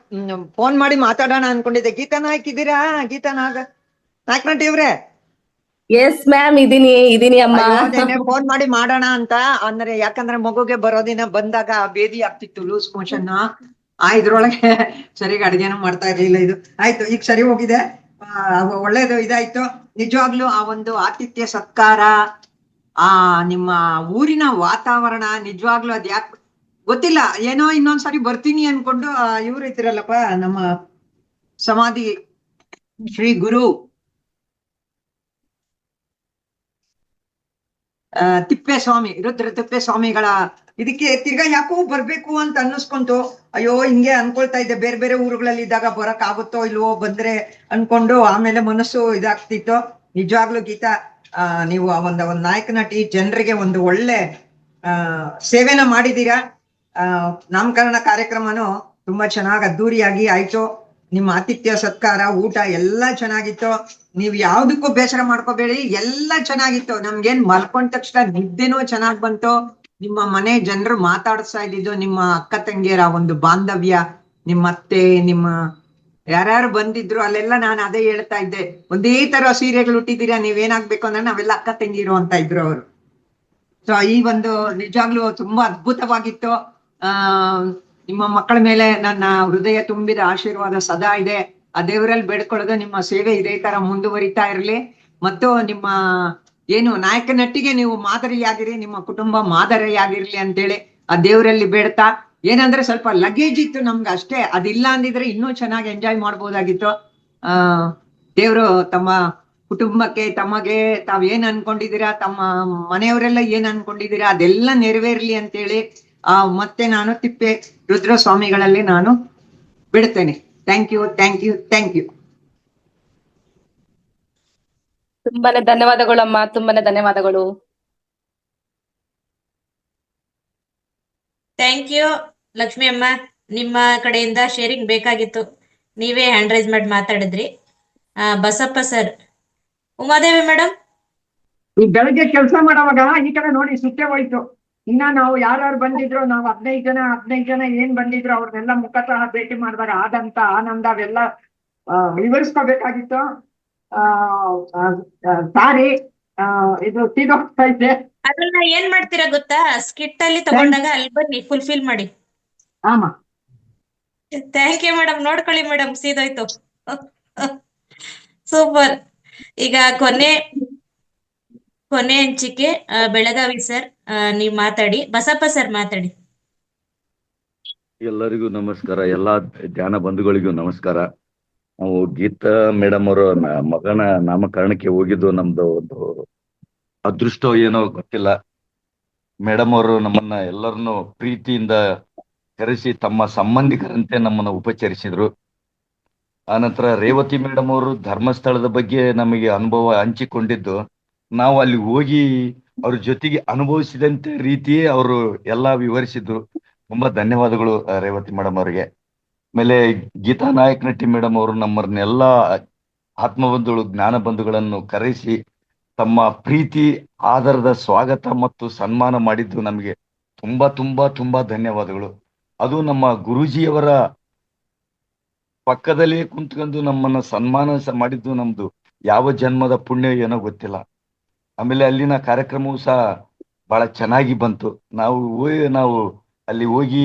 S13: ಫೋನ್ ಮಾಡಿ ಮಾತಾಡೋಣ ಅನ್ಕೊಂಡಿದ್ದೆ. ಗೀತಾ ನಾಯ್ಕ್ ಇದ್ದೀರಾ? ಗೀತಾ ನಾಯ್ಕನಟಿ ಇವ್ರೆ?
S6: ಎಸ್ ಮ್ಯಾಮ್, ಇದೀನಿ ಅಮ್ಮ.
S13: ಫೋನ್ ಮಾಡಿ ಮಾಡೋಣ ಅಂತ ಅಂದ್ರೆ, ಯಾಕಂದ್ರೆ ಮಗುಗೆ ಬರೋದಿನ ಬಂದಾಗ ಬೇದಿ ಆಗ್ತಿತ್ತು, ಲೂಸ್ ಮೋಷನ್. ಇದ್ರೊಳಗೆ ಸರಿಯಾಗಿ ಅಡ್ಗೆನೂ ಮಾಡ್ತಾ ಇರ್ಲಿಲ್ಲ. ಇದು ಆಯ್ತು, ಈಗ ಸರಿ ಹೋಗಿದೆ, ಒಳ್ಳೇದು ಇದಾಯ್ತು. ನಿಜವಾಗ್ಲೂ ಆ ಒಂದು ಆತಿಥ್ಯ ಸತ್ಕಾರ, ನಿಮ್ಮ ಊರಿನ ವಾತಾವರಣ ನಿಜವಾಗ್ಲೂ ಅದ್ ಯಾಕೆ ಗೊತ್ತಿಲ್ಲ, ಏನೋ ಇನ್ನೊಂದ್ಸರಿ ಬರ್ತೀನಿ ಅನ್ಕೊಂಡು ಇವ್ರು ಇದ್ರಲ್ಲಪ್ಪ, ನಮ್ಮ ಸಮಾಧಿ ಶ್ರೀ ಗುರು ತಿಪ್ಪೇಸ್ವಾಮಿ, ರುದ್ರ ತಿಪ್ಪೇಸ್ವಾಮಿಗಳ ಇದಕ್ಕೆ ತಿರ್ಗಾ ಯಾಕೋ ಬರ್ಬೇಕು ಅಂತ ಅನ್ನಿಸ್ಕೊಂತು. ಅಯ್ಯೋ ಹಿಂಗೆ ಅನ್ಕೊಳ್ತಾ ಇದ್ದೆ, ಬೇರೆ ಬೇರೆ ಊರುಗಳಲ್ಲಿ ಇದ್ದಾಗ ಬರಕ್ ಆಗುತ್ತೋ ಇಲ್ವೋ, ಬಂದ್ರೆ ಅನ್ಕೊಂಡು ಆಮೇಲೆ ಮನಸ್ಸು ಇದಾಗ್ತಿತ್ತು. ನಿಜವಾಗ್ಲೂ ಗೀತಾ, ನೀವು ಒಂದು ನಾಯಕ ನಟಿ, ಜನರಿಗೆ ಒಂದು ಒಳ್ಳೆ ಸೇವೆನ ಮಾಡಿದೀರಾ. ನಾಮಕರಣ ಕಾರ್ಯಕ್ರಮನು ತುಂಬಾ ಚೆನ್ನಾಗಿ ಅದ್ದೂರಿಯಾಗಿ ಆಯ್ತು. ನಿಮ್ಮ ಆತಿಥ್ಯ ಸತ್ಕಾರ, ಊಟ ಎಲ್ಲ ಚೆನ್ನಾಗಿತ್ತು. ನೀವ್ ಯಾವ್ದಕ್ಕೂ ಬೇಸರ ಮಾಡ್ಕೋಬೇಡಿ, ಎಲ್ಲ ಚೆನ್ನಾಗಿತ್ತು. ನಮ್ಗೇನ್ ಮಲ್ಕೊಂಡ ತಕ್ಷಣ ನಿದ್ದೆನೂ ಚೆನ್ನಾಗ್ ಬಂತು. ನಿಮ್ಮ ಮನೆ ಜನರು ಮಾತಾಡ್ಸ್ತಾ ಇದ್ದಿದ್ದು, ನಿಮ್ಮ ಅಕ್ಕ ತಂಗಿಯರ ಒಂದು ಬಾಂಧವ್ಯ, ನಿಮ್ಮ ಅತ್ತೆ, ನಿಮ್ಮ ಯಾರ್ಯಾರು ಬಂದಿದ್ರು ಅಲ್ಲೆಲ್ಲ ನಾನು ಅದೇ ಹೇಳ್ತಾ ಇದ್ದೆ, ಒಂದೇ ತರ ಸೀರೆಗಳು ಹುಟ್ಟಿದ್ದೀರಾ, ನೀವೇನಾಗ್ಬೇಕು ಅಂದ್ರೆ ನಾವೆಲ್ಲ ಅಕ್ಕ ತಂಗಿರು ಅಂತ ಇದ್ರು ಅವರು. ಸೊ ಈ ಒಂದು ನಿಜವಾಗ್ಲೂ ತುಂಬಾ ಅದ್ಭುತವಾಗಿತ್ತು. ನಿಮ್ಮ ಮಕ್ಕಳ ಮೇಲೆ ನನ್ನ ಹೃದಯ ತುಂಬಿದ ಆಶೀರ್ವಾದ ಸದಾ ಇದೆ. ಆ ದೇವರಲ್ಲಿ ಬೇಡ್ಕೊಳ್ಳೋದು ನಿಮ್ಮ ಸೇವೆ ಇದೇ ತರ ಮುಂದುವರಿತಾ ಇರ್ಲಿ. ಮತ್ತು ನಿಮ್ಮ ಏನು ನಾಯಕ ನಟಿಗೆ ನೀವು ಮಾದರಿಯಾಗಿರಿ, ನಿಮ್ಮ ಕುಟುಂಬ ಮಾದರಿಯಾಗಿರ್ಲಿ ಅಂತೇಳಿ ಆ ದೇವರಲ್ಲಿ ಬೇಡ್ತಾ, ಏನಂದ್ರೆ ಸ್ವಲ್ಪ ಲಗೇಜ್ ಇತ್ತು ನಮ್ಗೆ ಅಷ್ಟೇ, ಅದಿಲ್ಲ ಅಂದಿದ್ರೆ ಇನ್ನೂ ಚೆನ್ನಾಗಿ ಎಂಜಾಯ್ ಮಾಡ್ಬೋದಾಗಿತ್ತು. ದೇವ್ರು ತಮ್ಮ ಕುಟುಂಬಕ್ಕೆ, ತಮಗೆ ತಾವ್ ಏನ್ ಅನ್ಕೊಂಡಿದೀರಾ, ತಮ್ಮ ಮನೆಯವರೆಲ್ಲ ಏನ್ ಅನ್ಕೊಂಡಿದೀರಾ ಅದೆಲ್ಲ ನೆರವೇರ್ಲಿ ಅಂತೇಳಿ ಮತ್ತೆ ನಾನು ತಿಪ್ಪೆ ರುದ್ರ ಸ್ವಾಮಿಗಳಲ್ಲಿ ನಾನು ಬಿಡ್ತೇನೆ. Thank you, thank you, thank you.
S6: ತುಂಬಾನೇ ಧನ್ಯವಾದಗಳು ಅಮ್ಮ, ತುಂಬಾನೇ ಧನ್ಯವಾದಗಳು.
S10: ಥ್ಯಾಂಕ್ ಯು ಲಕ್ಷ್ಮಿ ಅಮ್ಮ, ನಿಮ್ಮ ಕಡೆಯಿಂದ ಶೇರಿಂಗ್ ಬೇಕಾಗಿತ್ತು, ನೀವೇ ಹ್ಯಾಂಡ್ ರೈಸ್ ಮಾಡಿ ಮಾತಾಡಿದ್ರಿ. ಬಸಪ್ಪ ಸರ್. ಉಮಾದೇವಿ ಮೇಡಮ್.
S13: ಈ ಬೆಳಗ್ಗೆ ಕೆಲಸ ಮಾಡೋವಾಗ ಈ ಕಡೆ ನೋಡಿ ಸುತ್ತೆ ಹೋಯ್ತು. ಇನ್ನ ನಾವು ಯಾರ್ಯಾರು ಬಂದಿದ್ರು, ನಾವು 15 ಜನ ಏನ್ ಬಂದಿದ್ರು ಅವ್ರನ್ನೆಲ್ಲ ಮುಖತಃ ಭೇಟಿ ಮಾಡಿದಾಗ ಆದಂತ ಆನಂದ ಅವೆಲ್ಲ ವಿವರಿಸ್ಕೋಬೇಕಾಗಿತ್ತು. ಸಾರಿ, ಇದು ತೀರೋಗ್ತಾ ಇದೆ.
S10: ಅದನ್ನ ಏನ್ ಮಾಡ್ತೀರಾ ಗೊತ್ತಾ, ಸ್ಕಿಟ್ ಅಲ್ಲಿ ತಗೊಂಡಾಗ ಅಲ್ಲಿ ಬನ್ನಿ ಫುಲ್ಫಿಲ್ ಮಾಡಿ.
S13: ಆಮ
S10: ಥ್ಯಾಂಕ್ ಯು ಮೇಡಮ್. ನೋಡ್ಕೊಳ್ಳಿ ಮೇಡಮ್, ಸೀದೋಯ್ತು. ಸೂಪರ್. ಈಗ ಕೊನೆ ಹಂಚಿಕೆ ಬೆಳಗಾವಿ ಸರ್, ನೀವ್ ಮಾತಾಡಿ. ಬಸಪ್ಪ ಸರ್ ಮಾತಾಡಿ.
S14: ಎಲ್ಲರಿಗೂ ನಮಸ್ಕಾರ, ಎಲ್ಲಾ ಧ್ಯಾನ ಬಂಧುಗಳಿಗೂ ನಮಸ್ಕಾರ. ನಾವು ಗೀತಾ ಮೇಡಮ್ ಅವರ ಮಗನ ನಾಮಕರಣಕ್ಕೆ ಹೋಗಿದ್ದು ನಮ್ದು ಒಂದು ಅದೃಷ್ಟ ಏನೋ ಗೊತ್ತಿಲ್ಲ. ಮೇಡಮ್ ಅವರು ನಮ್ಮನ್ನ ಎಲ್ಲರನ್ನು ಪ್ರೀತಿಯಿಂದ ಕರೆಸಿ ತಮ್ಮ ಸಂಬಂಧಿಕರಂತೆ ನಮ್ಮನ್ನು ಉಪಚರಿಸಿದ್ರು. ಆನಂತರ ರೇವತಿ ಮೇಡಮ್ ಅವರು ಧರ್ಮಸ್ಥಳದ ಬಗ್ಗೆ ನಮಗೆ ಅನುಭವ ಹಂಚಿಕೊಂಡಿದ್ದು, ನಾವು ಅಲ್ಲಿ ಹೋಗಿ ಅವ್ರ ಜೊತೆಗೆ ಅನುಭವಿಸಿದಂತೆ ರೀತಿಯೇ ಅವರು ಎಲ್ಲಾ ವಿವರಿಸಿದ್ರು. ತುಂಬಾ ಧನ್ಯವಾದಗಳು ರೇವತಿ ಮೇಡಮ್ ಅವರಿಗೆ. ಆಮೇಲೆ ಗೀತಾ ನಾಯಕನಟ್ಟಿ ಮೇಡಮ್ ಅವರು ನಮ್ಮನ್ನೆಲ್ಲ ಆತ್ಮಬಂಧುಗಳು, ಜ್ಞಾನ ಬಂಧುಗಳನ್ನು ಕರೆಸಿ ತಮ್ಮ ಪ್ರೀತಿ ಆಧಾರದ ಸ್ವಾಗತ ಮತ್ತು ಸನ್ಮಾನ ಮಾಡಿದ್ದು ನಮಗೆ ತುಂಬಾ ತುಂಬಾ ತುಂಬಾ ಧನ್ಯವಾದಗಳು. ಅದು ನಮ್ಮ ಗುರೂಜಿಯವರ ಪಕ್ಕದಲ್ಲೇ ಕುಂತ್ಕೊಂಡು ನಮ್ಮನ್ನ ಸನ್ಮಾನ ಮಾಡಿದ್ದು ನಮ್ದು ಯಾವ ಜನ್ಮದ ಪುಣ್ಯ ಏನೋ ಗೊತ್ತಿಲ್ಲ. ಆಮೇಲೆ ಅಲ್ಲಿನ ಕಾರ್ಯಕ್ರಮವೂ ಸಹ ಬಹಳ ಚೆನ್ನಾಗಿ ಬಂತು. ನಾವು ಅಲ್ಲಿ ಹೋಗಿ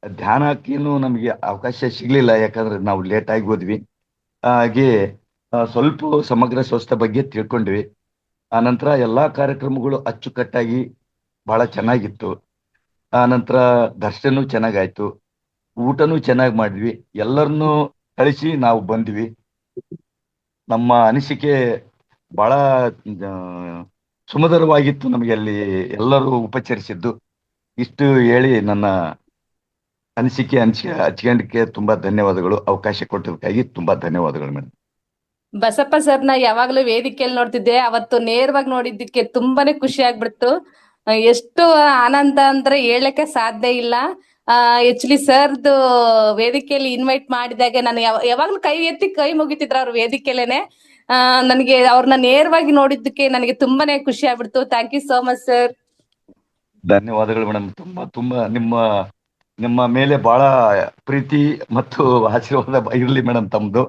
S14: ಧ್ಯಾನಕ್ಕೇನು ನಮಗೆ ಅವಕಾಶ ಸಿಗ್ಲಿಲ್ಲ, ಯಾಕಂದ್ರೆ ನಾವು ಲೇಟ್ ಆಗಿ ಹೋದ್ವಿ. ಹಾಗೆ ಸ್ವಲ್ಪ ಸಮಗ್ರ ಸ್ವಸ್ಥತೆ ಬಗ್ಗೆ ತಿಳ್ಕೊಂಡ್ವಿ. ಆನಂತರ ಎಲ್ಲಾ ಕಾರ್ಯಕ್ರಮಗಳು ಅಚ್ಚುಕಟ್ಟಾಗಿ ಬಹಳ ಚೆನ್ನಾಗಿತ್ತು. ಆನಂತರ ದರ್ಶನೂ ಚೆನ್ನಾಗಾಯ್ತು, ಊಟನೂ ಚೆನ್ನಾಗಿ ಮಾಡಿದ್ವಿ. ಎಲ್ಲರನ್ನೂ ಕಳಿಸಿ ನಾವು ಬಂದ್ವಿ. ನಮ್ಮ ಅನಿಸಿಕೆ ಬಹಳ ಸುಮಧುರವಾಗಿತ್ತು ನಮಗೆ ಅಲ್ಲಿ ಎಲ್ಲರೂ ಉಪಚರಿಸಿದ್ದು. ಇಷ್ಟು ಹೇಳಿ ನನ್ನ ಅನಿಸಿಕೆ ಹಂಚ್ಕೊಂಡಕ್ಕೆ ತುಂಬಾ ಧನ್ಯವಾದಗಳು. ಅವಕಾಶ ಕೊಟ್ಟದಕ್ಕಾಗಿ ತುಂಬಾ ಧನ್ಯವಾದಗಳು ಮೇಡಮ್.
S6: ಬಸಪ್ಪ ಸರ್ನ ಯಾವಾಗ್ಲೂ ವೇದಿಕೆಯಲ್ಲಿ ನೋಡ್ತಿದ್ದೆ, ಅವತ್ತು ನೇರವಾಗಿ ನೋಡಿದ್ದಕ್ಕೆ ತುಂಬಾನೇ ಖುಷಿ ಆಗ್ಬಿಡ್ತು. ಎಷ್ಟು ಆನಂದ ಅಂದ್ರೆ ಹೇಳಕ್ಕೆ ಸಾಧ್ಯ ಇಲ್ಲ. ಆಕ್ಚುಲಿ ಸರ್ದು ವೇದಿಕೆಯಲ್ಲಿ ಇನ್ವೈಟ್ ಮಾಡಿದಾಗ ನಾನು ಯಾವಾಗ್ಲೂ ಕೈ ಎತ್ತಿ ಕೈ ಮುಗಿತಿದ್ರ ಅವ್ರ ವೇದಿಕೆಲೇನೆ. ನನಗೆ ಅವ್ರನ್ನ ನೇರವಾಗಿ ನೋಡಿದ್ದಕ್ಕೆ ನನಗೆ ತುಂಬಾನೇ ಖುಷಿ ಆಗ್ಬಿಡ್ತು. Thank you so much sir.
S14: ಧನ್ಯವಾದಗಳು ಮೇಡಮ್. ತುಂಬಾ ನಿಮ್ಮ ಮೇಲೆ ಬಹಳ ಪ್ರೀತಿ ಮತ್ತು ಆಶೀರ್ವಾದ ಇರಲಿ ಮೇಡಮ್ ತಮ್ದು.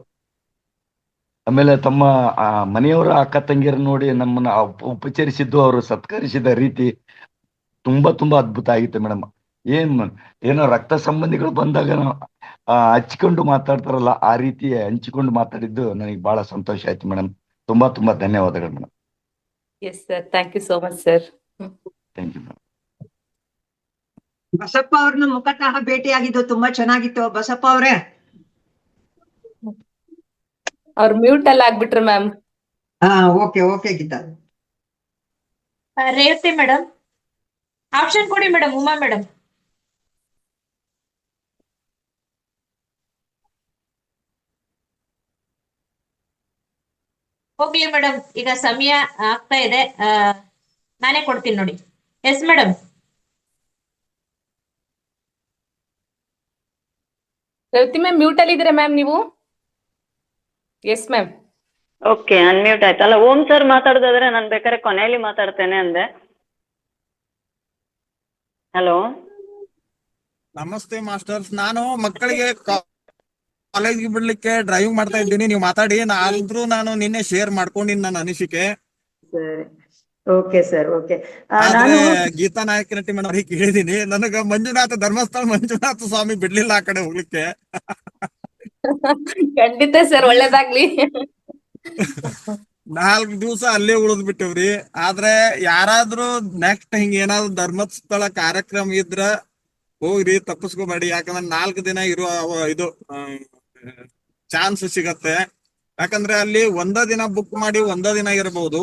S14: ಆಮೇಲೆ ತಮ್ಮ ಮನೆಯವರ ಅಕ್ಕ ತಂಗಿಯರು ನೋಡಿ ನಮ್ಮನ್ನ ಉಪಚರಿಸಿದ್ದು, ಅವರು ಸತ್ಕರಿಸಿದ ರೀತಿ ತುಂಬಾ ತುಂಬಾ ಅದ್ಭುತ ಆಗಿತ್ತು ಮೇಡಮ್. ಏನೋ ರಕ್ತ ಸಂಬಂಧಿಗಳು ಬಂದಾಗ ಹಚ್ಕೊಂಡು ಮಾತಾಡ್ತಾರಲ್ಲ, ಆ ರೀತಿ ಹಂಚಿಕೊಂಡು ಮಾತಾಡಿದ್ದು ನನಗೆ ಬಹಳ ಸಂತೋಷ ಆಯ್ತು ಮೇಡಮ್. ತುಂಬಾ ತುಂಬಾ ಧನ್ಯವಾದಗಳು madam.
S6: Yes sir, thank you so much sir.
S14: Thank you madam.
S13: Basappa ಅವ್ರನ್ನ ಮುಖತಃ ಭೇಟಿಯಾಗಿದ್ದು ತುಂಬಾ ಚೆನ್ನಾಗಿತ್ತು. ಬಸಪ್ಪ ಅವ್ರೆ,
S6: ಅವ್ರು ಮ್ಯೂಟ್ ಅಲ್ಲಿ ಆಗ್ಬಿಟ್ರು ma'am.
S13: Okay Geeta.
S10: Revathi madam option ಕೊಡಿ ಮೇಡಮ್. ಉಮಾ ಮೇಡಮ್. ಹೋಗ್ಲಿ ಮೇಡಮ್, ಈಗ ಸಮಯ ಆಗ್ತಾ ಇದೆ, ನಾನೇ ಕೊಡ್ತೀನಿ ನೋಡಿ. Yes madam.
S6: Revathi ma'am mute ಅಲ್ಲಿ ಇದ್ದೀರಾ ಮ್ಯಾಮ್ ನೀವು? Yes ma'am.
S15: ಓಕೆ, ಅನ್ಮ್ಯೂಟ್ ಆಯ್ತಲ್ಲ. ಓಂ ಸರ್ ಮಾತಾಡೋದಾದ್ರೆ ನಾನು ಬೇಕಾದ್ರೆ ಕೊನೆಯಲ್ಲಿ ಮಾತಾಡ್ತೇನೆ ಅಂದೆ. ಹಲೋ,
S4: ನಮಸ್ತೆ ಮಾಸ್ಟರ್ಸ್. ನಾನು ಮಕ್ಕಳಿಗೆ ಕಾಲೇಜ್ಗೆ ಬಿಡ್ಲಿಕ್ಕೆ ಡ್ರೈವಿಂಗ್ ಮಾಡ್ತಾ ಇದ್ದೀನಿ. ನೀವು ಮಾತಾಡಿ. ನಾನು ನಿನ್ನೆ ಶೇರ್ ಮಾಡ್ಕೊಂಡಿನಿ ನನ್ನ ಅನಿಸಿಕೆ.
S15: ಸರಿ, ಓಕೆ ಸರ್, ಓಕೆ.
S4: ಆದ್ರೆ ಗೀತಾ ನಾಯಕನಟ್ಟಿ ಮೇಡಮ್ ಅವ್ರಿಗೆ ಕೇಳಿದೀನಿ, ನನಗ ಧರ್ಮಸ್ಥಳ ಮಂಜುನಾಥ ಸ್ವಾಮಿ ಬಿಡ್ಲಿಲ್ಲ ಆ ಕಡೆ ಹೋಗ್ಲಿಕ್ಕೆ.
S6: ಖಂಡಿತ ಸರ್, ಒಳ್ಳೇದಾಗ್ಲಿ.
S4: 4 ದಿವಸ ಅಲ್ಲೇ ಉಳಿದ್ ಬಿಟ್ಟಿವ್ರಿ. ಆದ್ರೆ ಯಾರಾದ್ರೂ ನೆಕ್ಸ್ಟ್ ಹಿಂಗ ಏನಾದ್ರು ಧರ್ಮಸ್ಥಳ ಕಾರ್ಯಕ್ರಮ ಇದ್ರ ಹೋಗ್ರಿ, ತಪ್ಪಿಸ್ಕೋಬೇಡಿ. ಯಾಕಂದ್ರೆ 4 ದಿನ ಇರೋ ಇದು ಚಾನ್ಸ್ ಸಿಗತ್ತೆ. ಯಾಕಂದ್ರೆ ಅಲ್ಲಿ ಒಂದ ದಿನ ಬುಕ್ ಮಾಡಿ ಒಂದ ದಿನ ಇರಬಹುದು,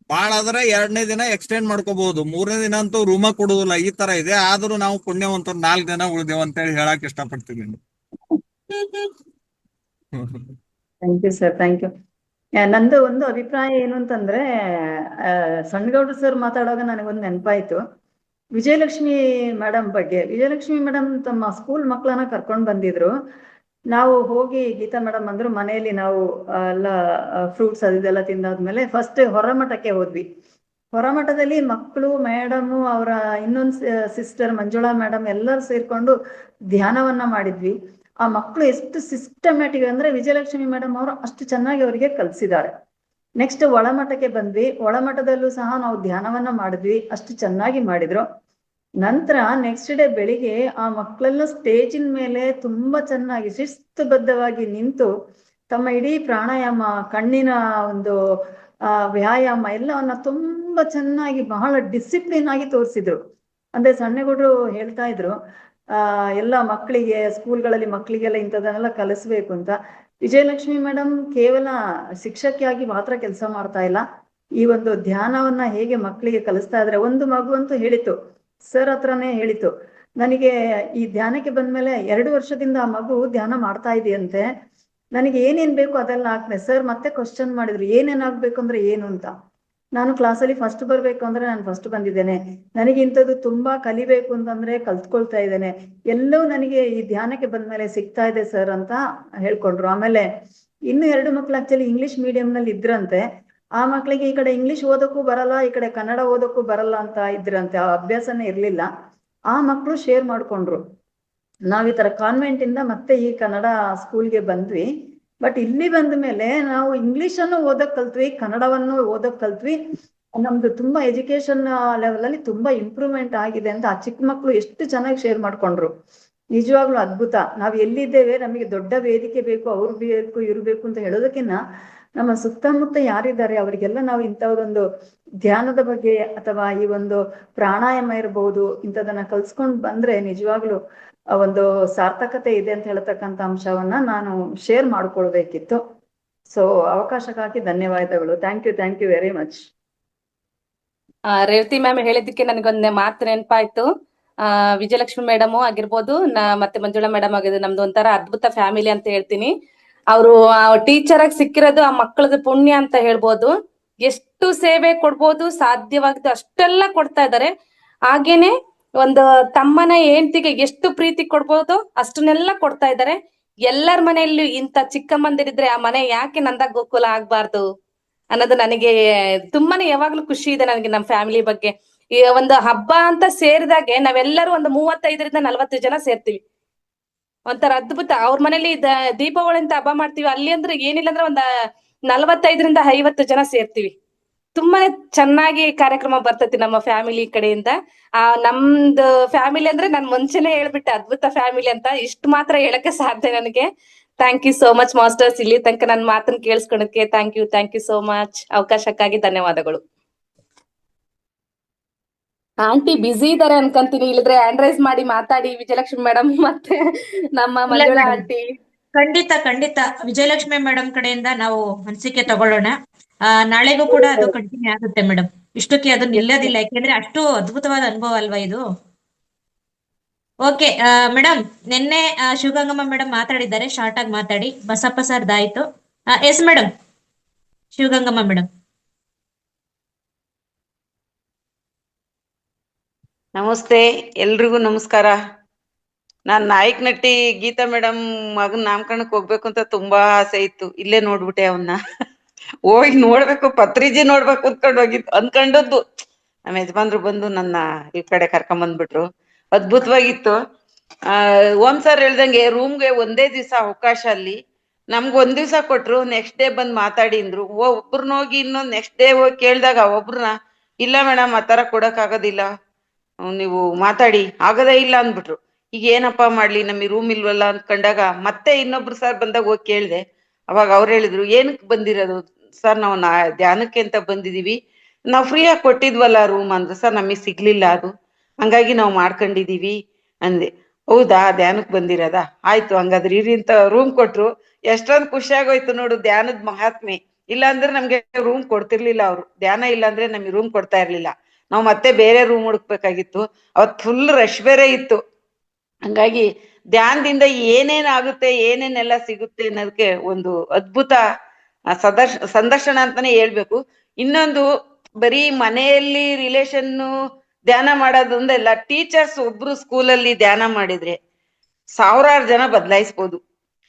S4: ಬಾಳ ಆದ್ರೆ 2ನೇ ದಿನ ಎಕ್ಸ್ಟೆಂಡ್ ಮಾಡ್ಕೋಬಹುದು, 3ನೇ ದಿನ ಅಂತೂ ರೂಮ ಕೊಡುದಿಲ್ಲ. ಈ ತರ ಇದೆ. ಆದ್ರೂ ನಾವು ಪುಣ್ಯವಂತರು 4 ದಿನ ಉಳಿದೇವ್ ಅಂತ ಹೇಳಿ ಹೇಳಕ್ ಇಷ್ಟಪಡ್ತೀನಿ.
S15: Thank you sir, thank you. ನಂದು ಒಂದು ಅಭಿಪ್ರಾಯ ಏನು ಅಂತಂದ್ರೆ, ಸಣ್ಣಗೌಡ್ರು ಸರ್ ಮಾತಾಡುವಾಗ ನನಗೊಂದು ನೆನಪಾಯ್ತು.
S16: ವಿಜಯಲಕ್ಷ್ಮಿ ಮೇಡಮ್ ಬಗ್ಗೆ, ವಿಜಯಲಕ್ಷ್ಮಿ ಮೇಡಮ್ ತಮ್ಮ ಸ್ಕೂಲ್ ಮಕ್ಕಳನ್ನ ಕರ್ಕೊಂಡು ಬಂದಿದ್ರು. ನಾವು ಹೋಗಿ ಗೀತಾ ಮೇಡಮ್ ಅಂದ್ರು ಮನೆಯಲ್ಲಿ ನಾವು ಎಲ್ಲ ಫ್ರೂಟ್ಸ್ ಅದೆಲ್ಲ ತಿಂದಾದ್ಮೇಲೆ ಫಸ್ಟ್ ಹೊರಮಠಕ್ಕೆ ಹೋದ್ವಿ. ಹೊರಮಠದಲ್ಲಿ ಮಕ್ಕಳು, ಮೇಡಮು, ಅವರ ಇನ್ನೊಂದು ಸಿಸ್ಟರ್ ಮಂಜುಳಾ ಮೇಡಮ್ ಎಲ್ಲರೂ ಸೇರ್ಕೊಂಡು ಧ್ಯಾನವನ್ನ ಮಾಡಿದ್ವಿ. ಆ ಮಕ್ಕಳು ಎಷ್ಟು ಸಿಸ್ಟಮ್ಯಾಟಿಕ್ ಅಂದ್ರೆ ವಿಜಯಲಕ್ಷ್ಮಿ ಮೇಡಮ್ ಅವರು ಅಷ್ಟು ಚೆನ್ನಾಗಿ ಅವರಿಗೆ ಕಲಿಸಿದ್ದಾರೆ. ನೆಕ್ಸ್ಟ್ ಒಳಮಠಕ್ಕೆ ಬಂದ್ವಿ. ಒಳಮಠದಲ್ಲೂ ಸಹ ನಾವು ಧ್ಯಾನವನ್ನ ಮಾಡಿದ್ವಿ, ಅಷ್ಟು ಚೆನ್ನಾಗಿ ಮಾಡಿದ್ರು. ನಂತರ ನೆಕ್ಸ್ಟ್ ಡೇ ಬೆಳಿಗ್ಗೆ ಆ ಮಕ್ಕಳೆಲ್ಲ ಸ್ಟೇಜಿನ ಮೇಲೆ ತುಂಬಾ ಚೆನ್ನಾಗಿ ಶಿಸ್ತುಬದ್ಧವಾಗಿ ನಿಂತು ತಮ್ಮ ಇಡೀ ಪ್ರಾಣಾಯಾಮ, ಕಣ್ಣಿನ ಒಂದು ವ್ಯಾಯಾಮ ಎಲ್ಲವನ್ನ ತುಂಬಾ ಚೆನ್ನಾಗಿ ಬಹಳ ಡಿಸಿಪ್ಲಿನ್ ಆಗಿ ತೋರಿಸಿದ್ರು. ಅಂದ್ರೆ ಸಣ್ಣಗುಡ್ರು ಹೇಳ್ತಾ ಇದ್ರು ಎಲ್ಲ ಮಕ್ಕಳಿಗೆ ಸ್ಕೂಲ್ಗಳಲ್ಲಿ ಮಕ್ಕಳಿಗೆಲ್ಲ ಇಂಥದನ್ನೆಲ್ಲ ಕಲಿಸ್ಬೇಕು ಅಂತ. ವಿಜಯಲಕ್ಷ್ಮಿ ಮೇಡಮ್ ಕೇವಲ ಶಿಕ್ಷಕಿಯಾಗಿ ಮಾತ್ರ ಕೆಲಸ ಮಾಡ್ತಾ ಇಲ್ಲ, ಈ ಒಂದು ಧ್ಯಾನವನ್ನ ಹೇಗೆ ಮಕ್ಕಳಿಗೆ ಕಲಿಸ್ತಾ ಇದ್ರೆ. ಒಂದು ಮಗು ಅಂತೂ ಹೇಳಿತು, ಸರ್ ಹತ್ರನೇ ಹೇಳಿತು, ನನಗೆ ಈ ಧ್ಯಾನಕ್ಕೆ ಬಂದ್ಮೇಲೆ 2 ವರ್ಷದಿಂದ ಆ ಮಗು ಧ್ಯಾನ ಮಾಡ್ತಾ ಇದೆಯಂತೆ, ನನಗೆ ಏನೇನ್ ಬೇಕು ಅದೆಲ್ಲ ಹಾಕ್ನೆ. ಸರ್ ಮತ್ತೆ ಕ್ವಶನ್ ಮಾಡಿದ್ರು, ಏನೇನ್ ಆಗ್ಬೇಕು ಅಂದ್ರೆ ಏನು ಅಂತ. ನಾನು ಕ್ಲಾಸಲ್ಲಿ ಫಸ್ಟ್ ಬರ್ಬೇಕು ಅಂದ್ರೆ ನಾನು ಫಸ್ಟ್ ಬಂದಿದ್ದೇನೆ, ನನಗೆ ಇಂಥದ್ದು ತುಂಬಾ ಕಲಿಬೇಕು ಅಂತಂದ್ರೆ ಕಲ್ತ್ಕೊಳ್ತಾ ಇದ್ದೇನೆ, ಎಲ್ಲವೂ ನನಗೆ ಈ ಧ್ಯಾನಕ್ಕೆ ಬಂದ್ಮೇಲೆ ಸಿಗ್ತಾ ಇದೆ ಸರ್ ಅಂತ ಹೇಳ್ಕೊಂಡ್ರು. ಆಮೇಲೆ ಇನ್ನು 2 ಮಕ್ಳು ಆಕ್ಚುಲಿ ಇಂಗ್ಲಿಷ್ ಮೀಡಿಯಂ ನಲ್ಲಿ ಇದ್ರಂತೆ. ಆ ಮಕ್ಳಿಗೆ ಈ ಕಡೆ ಇಂಗ್ಲಿಷ್ ಓದಕ್ಕೂ ಬರಲ್ಲ, ಈ ಕಡೆ ಕನ್ನಡ ಓದಕ್ಕೂ ಬರಲ್ಲ ಅಂತ ಇದ್ರಂತೆ, ಆ ಅಭ್ಯಾಸನೇ ಇರ್ಲಿಲ್ಲ. ಆ ಮಕ್ಕಳು ಶೇರ್ ಮಾಡ್ಕೊಂಡ್ರು, ನಾವ್ ಈ ತರ ಕಾನ್ವೆಂಟ್ ಇಂದ ಮತ್ತೆ ಈ ಕನ್ನಡ ಸ್ಕೂಲ್ಗೆ ಬಂದ್ವಿ, ಬಟ್ ಇಲ್ಲಿ ಬಂದ ಮೇಲೆ ನಾವು ಇಂಗ್ಲಿಷ್ ಅನ್ನು ಓದಕ್ ಕಲ್ತ್ವಿ, ಕನ್ನಡವನ್ನು ಓದಕ್ ಕಲ್ತ್ವಿ, ನಮ್ದು ತುಂಬಾ ಎಜುಕೇಶನ್ ಲೆವೆಲ್ ಅಲ್ಲಿ ತುಂಬಾ ಇಂಪ್ರೂವ್ಮೆಂಟ್ ಆಗಿದೆ ಅಂತ ಆ ಚಿಕ್ಕ ಮಕ್ಳು ಎಷ್ಟು ಚೆನ್ನಾಗಿ ಶೇರ್ ಮಾಡ್ಕೊಂಡ್ರು. ನಿಜವಾಗ್ಲೂ ಅದ್ಭುತ. ನಾವ್ ಎಲ್ಲಿದ್ದೇವೆ, ನಮಗೆ ದೊಡ್ಡ ವೇದಿಕೆ ಬೇಕು, ಅವ್ರು ಬೇಕು, ಇವ್ರು ಬೇಕು ಅಂತ ಹೇಳೋದಕ್ಕಿಂತ ನಮ್ಮ ಸುತ್ತಮುತ್ತ ಯಾರಿದ್ದಾರೆ ಅವರಿಗೆಲ್ಲ ನಾವು ಇಂಥದೊಂದು ಧ್ಯಾನದ ಬಗ್ಗೆ ಅಥವಾ ಈ ಒಂದು ಪ್ರಾಣಾಯಾಮ ಇರಬಹುದು ಇಂಥದನ್ನ ಕಲ್ಸ್ಕೊಂಡ್ ಬಂದ್ರೆ ನಿಜವಾಗ್ಲೂ ಒಂದು ಸಾರ್ಥಕತೆ ಇದೆ ಅಂತ ಹೇಳ್ತಕ್ಕಂಥ ಅಂಶವನ್ನ ನಾನು ಶೇರ್ ಮಾಡ್ಕೊಳ್ಬೇಕಿತ್ತು. ಸೊ ಅವಕಾಶಕ್ಕಾಗಿ ಧನ್ಯವಾದಗಳು. Thank you very much.
S6: Revathi ma'am ಹೇಳಿದ್ದಕ್ಕೆ ನನಗೊಂದು ಮಾತು ನೆನಪಾಯ್ತು. ವಿಜಯಲಕ್ಷ್ಮಿ ಮೇಡಮು ಆಗಿರ್ಬೋದು, ಮತ್ತೆ ಮಂಜುಳಾ ಮೇಡಮ್ ಆಗಿರ್ಬೋದು, ನಮ್ದು ಒಂಥರ ಅದ್ಭುತ ಫ್ಯಾಮಿಲಿ ಅಂತ ಹೇಳ್ತೀನಿ. ಅವರು ಟೀಚರ್ ಆಗಿ ಸಿಕ್ಕಿರೋದು ಆ ಮಕ್ಕಳದ ಪುಣ್ಯ ಅಂತ ಹೇಳ್ಬೋದು. ಎಷ್ಟು ಸೇವೆ ಕೊಡ್ಬೋದು ಸಾಧ್ಯವಾಗ್ದು ಅಷ್ಟೆಲ್ಲ ಕೊಡ್ತಾ ಇದ್ದಾರೆ. ಹಾಗೇನೆ ಒಂದು ತಮ್ಮನ ಹೆಂಡತಿಗೆ ಎಷ್ಟು ಪ್ರೀತಿ ಕೊಡ್ಬೋದು ಅಷ್ಟನ್ನೆಲ್ಲ ಕೊಡ್ತಾ ಇದ್ದಾರೆ. ಎಲ್ಲರ ಮನೆಯಲ್ಲಿ ಇಂಥ ಚಿಕ್ಕಮ್ಮಂದಿರಿದ್ರೆ ಆ ಮನೆ ಯಾಕೆ ನಂದ ಗೋಕುಲ ಆಗ್ಬಾರ್ದು ಅನ್ನೋದು ನನಗೆ ತುಂಬಾನೇ ಯಾವಾಗ್ಲೂ ಖುಷಿ ಇದೆ ನನಗೆ ನಮ್ಮ ಫ್ಯಾಮಿಲಿ ಬಗ್ಗೆ. ಈ ಒಂದು ಹಬ್ಬ ಅಂತ ಸೇರಿದಾಗೆ ನಾವೆಲ್ಲರೂ ಒಂದು 35ರಿಂದ 40 ಜನ ಸೇರ್ತೀವಿ. ಒಂಥರ ಅದ್ಭುತ. ಅವ್ರ ಮನೇಲಿ ದೀಪಾವಳಿ ಅಂತ ಹಬ್ಬ ಮಾಡ್ತೀವಿ, ಅಲ್ಲಿ ಅಂದ್ರೆ ಏನಿಲ್ಲ ಅಂದ್ರೆ ಒಂದ್ 45ರಿಂದ 50 ಜನ ಸೇರ್ತೀವಿ. ತುಂಬಾನೇ ಚೆನ್ನಾಗಿ ಕಾರ್ಯಕ್ರಮ ಬರ್ತೈತಿ ನಮ್ಮ ಫ್ಯಾಮಿಲಿ ಕಡೆಯಿಂದ. ನಮ್ದು ಫ್ಯಾಮಿಲಿ ಅಂದ್ರೆ ನಾನ್ ಮುಂಚೆನೆ ಹೇಳ್ಬಿಟ್ಟೆ ಅದ್ಭುತ ಫ್ಯಾಮಿಲಿ ಅಂತ. ಇಷ್ಟು ಮಾತ್ರ ಹೇಳಕ್ಕೆ ಸಾಧ್ಯ ನನಗೆ. Thank you so much masters, ಇಲ್ಲಿ ತನಕ ನನ್ನ ಮಾತನ್ನ ಕೇಳಿಸ್ಕೊಳಕ್ಕೆ ಥ್ಯಾಂಕ್ ಯು ಸೋ ಮಚ್. ಅವಕಾಶಕ್ಕಾಗಿ ಧನ್ಯವಾದಗಳು. ಆಂಟಿ ಬಿಸಿ ಇದಾರೆ ಅನ್ಕಂತೀನಿ, ಇಲ್ಲದ್ರೆ ಹ್ಯಾಂಡ್ ರೈಸ್ ಮಾಡಿ ಮಾತಾಡಿ ವಿಜಯಲಕ್ಷ್ಮಿ ಮೇಡಮ್ ಮತ್ತೆ ನಮ್ಮ ಮಂಜುಳಾ ಆಂಟಿ.
S10: ಖಂಡಿತ ವಿಜಯಲಕ್ಷ್ಮಿ ಮೇಡಮ್ ಕಡೆಯಿಂದ ನಾವು ಅನಿಸಿಕೆ ತಗೊಳ್ಳೋಣ. ನಾಳೆಗೂ ಕೂಡ ಅದು ಕಂಟಿನ್ಯೂ ಆಗುತ್ತೆ ಮೇಡಮ್. ಇಷ್ಟಕ್ಕೆ ಅದು ನಿಲ್ಲೋದಿಲ್ಲ, ಯಾಕೆಂದ್ರೆ ಅಷ್ಟು ಅದ್ಭುತವಾದ ಅನುಭವ ಅಲ್ವಾ ಇದು. ಓಕೆ ಮೇಡಮ್, ನಿನ್ನೆ ಶಿವಗಂಗಮ್ಮ ಮೇಡಮ್ ಮಾತಾಡಿದ್ದಾರೆ, ಶಾರ್ಟ್ ಆಗಿ ಮಾತಾಡಿ. ಬಸಪ್ಪ ಸರ್ದಾಯ್ತು. Yes madam, Shivagangamma madam.
S17: ನಮಸ್ತೆ, ಎಲ್ರಿಗೂ ನಮಸ್ಕಾರ. ನಾನ್ ನಾಯಕನಟ್ಟಿ ಗೀತಾ ಮೇಡಮ್ ಮಗನ್ ನಾಮಕರಣಕ್ಕೆ ಹೋಗ್ಬೇಕು ಅಂತ ತುಂಬಾ ಆಸೆ ಇತ್ತು. ಇಲ್ಲೇ ನೋಡ್ಬಿಟ್ಟೆ ಅವನ್ನ. ಹೋಗಿ ನೋಡ್ಬೇಕು, ಪತ್ರಿಜಿ ನೋಡ್ಬೇಕು ಅನ್ಕೊಂಡದ್ದು. ನಮ್ಮ ಯಜಮಾನ್ರು ಬಂದು ನನ್ನ ಈ ಕಡೆ ಕರ್ಕೊಂಡ್ ಬಂದ್ಬಿಟ್ರು. ಅದ್ಭುತವಾಗಿತ್ತು. ಓಂ ಸರ್ ಹೇಳ್ದಂಗೆ ರೂಮ್ಗೆ ಒಂದೇ ದಿವಸ ಅವಕಾಶ ಅಲ್ಲಿ. ನಮ್ಗ್ ಒಂದ್ ದಿವ್ಸ ಕೊಟ್ರು, ನೆಕ್ಸ್ಟ್ ಡೇ ಬಂದ್ ಮಾತಾಡಿ ಅಂದ್ರು. ಒಬ್ರನ್ನ ಹೋಗಿ ಇನ್ನೊಂದ್ ನೆಕ್ಸ್ಟ್ ಡೇ ಹೋಗಿ ಕೇಳ್ದಾಗ ಒಬ್ರನ್ನ, ಇಲ್ಲ ಮೇಡಮ್ ಆ ತರ ಕೊಡಕ್ ಆಗೋದಿಲ್ಲ, ನೀವು ಮಾತಾಡಿ, ಆಗದೇ ಇಲ್ಲ ಅಂದ್ಬಿಟ್ರು. ಈಗ ಏನಪ್ಪಾ ಮಾಡ್ಲಿ, ನಮಗೆ ರೂಮ್ ಇಲ್ವಲ್ಲ ಅಂದ್ಕೊಂಡಾಗ ಮತ್ತೆ ಇನ್ನೊಬ್ರು ಸರ್ ಬಂದಾಗ ಹೋಗಿ ಕೇಳ್ದೆ. ಅವಾಗ ಅವ್ರು ಹೇಳಿದ್ರು, ಏನಕ್ಕೆ ಬಂದಿರೋದು ಸರ್? ನಾವು ಧ್ಯಾನಕ್ಕೆ ಅಂತ ಬಂದಿದೀವಿ, ನಾವು ಫ್ರೀ ಆಗಿ ಕೊಟ್ಟಿದ್ವಲ್ಲ ರೂಮ್ ಅಂದ್ರು. ಸರ್ ನಮಗೆ ಸಿಗ್ಲಿಲ್ಲ ಅದು, ಹಂಗಾಗಿ ನಾವು ಮಾಡ್ಕೊಂಡಿದೀವಿ ಅಂದೆ. ಹೌದಾ, ಧ್ಯಾನಕ್ಕೆ ಬಂದಿರೋದಾ? ಆಯ್ತು ಹಂಗಾದ್ರೆ ಇರಿ ಅಂತ ರೂಮ್ ಕೊಟ್ರು. ಎಷ್ಟೊಂದು ಖುಷಿ ಆಗೋಯ್ತು ನೋಡು ಧ್ಯಾನದ ಮಹಾತ್ಮೆ. ಇಲ್ಲ ಅಂದ್ರೆ ನಮ್ಗೆ ರೂಮ್ ಕೊಡ್ತಿರ್ಲಿಲ್ಲ ಅವರು. ಧ್ಯಾನ ಇಲ್ಲ ಅಂದ್ರೆ ನಮಗೆ ರೂಮ್ ಕೊಡ್ತಾ ಇರ್ಲಿಲ್ಲ. ನಾವು ಮತ್ತೆ ಬೇರೆ ರೂಮ್ ಹುಡುಕ್ಬೇಕಾಗಿತ್ತು. ಅವತ್ ಫುಲ್ ರಶ್ ಬೇರೆ ಇತ್ತು. ಹಂಗಾಗಿ ಧ್ಯಾನದಿಂದ ಏನೇನ್ ಆಗುತ್ತೆ, ಏನೇನೆಲ್ಲ ಸಿಗುತ್ತೆ ಅನ್ನೋದಕ್ಕೆ ಒಂದು ಅದ್ಭುತ ಸಂದರ್ಶನ ಅಂತಾನೆ ಹೇಳ್ಬೇಕು. ಇನ್ನೊಂದು, ಬರೀ ಮನೆಯಲ್ಲಿ ರಿಲೇಷನ್ನು ಧ್ಯಾನ ಮಾಡೋದೊಂದಲ್ಲ, ಟೀಚರ್ಸ್ ಒಬ್ರು ಸ್ಕೂಲಲ್ಲಿ ಧ್ಯಾನ ಮಾಡಿದ್ರೆ ಸಾವಿರಾರು ಜನ ಬದಲಾಯಿಸ್ಬೋದು.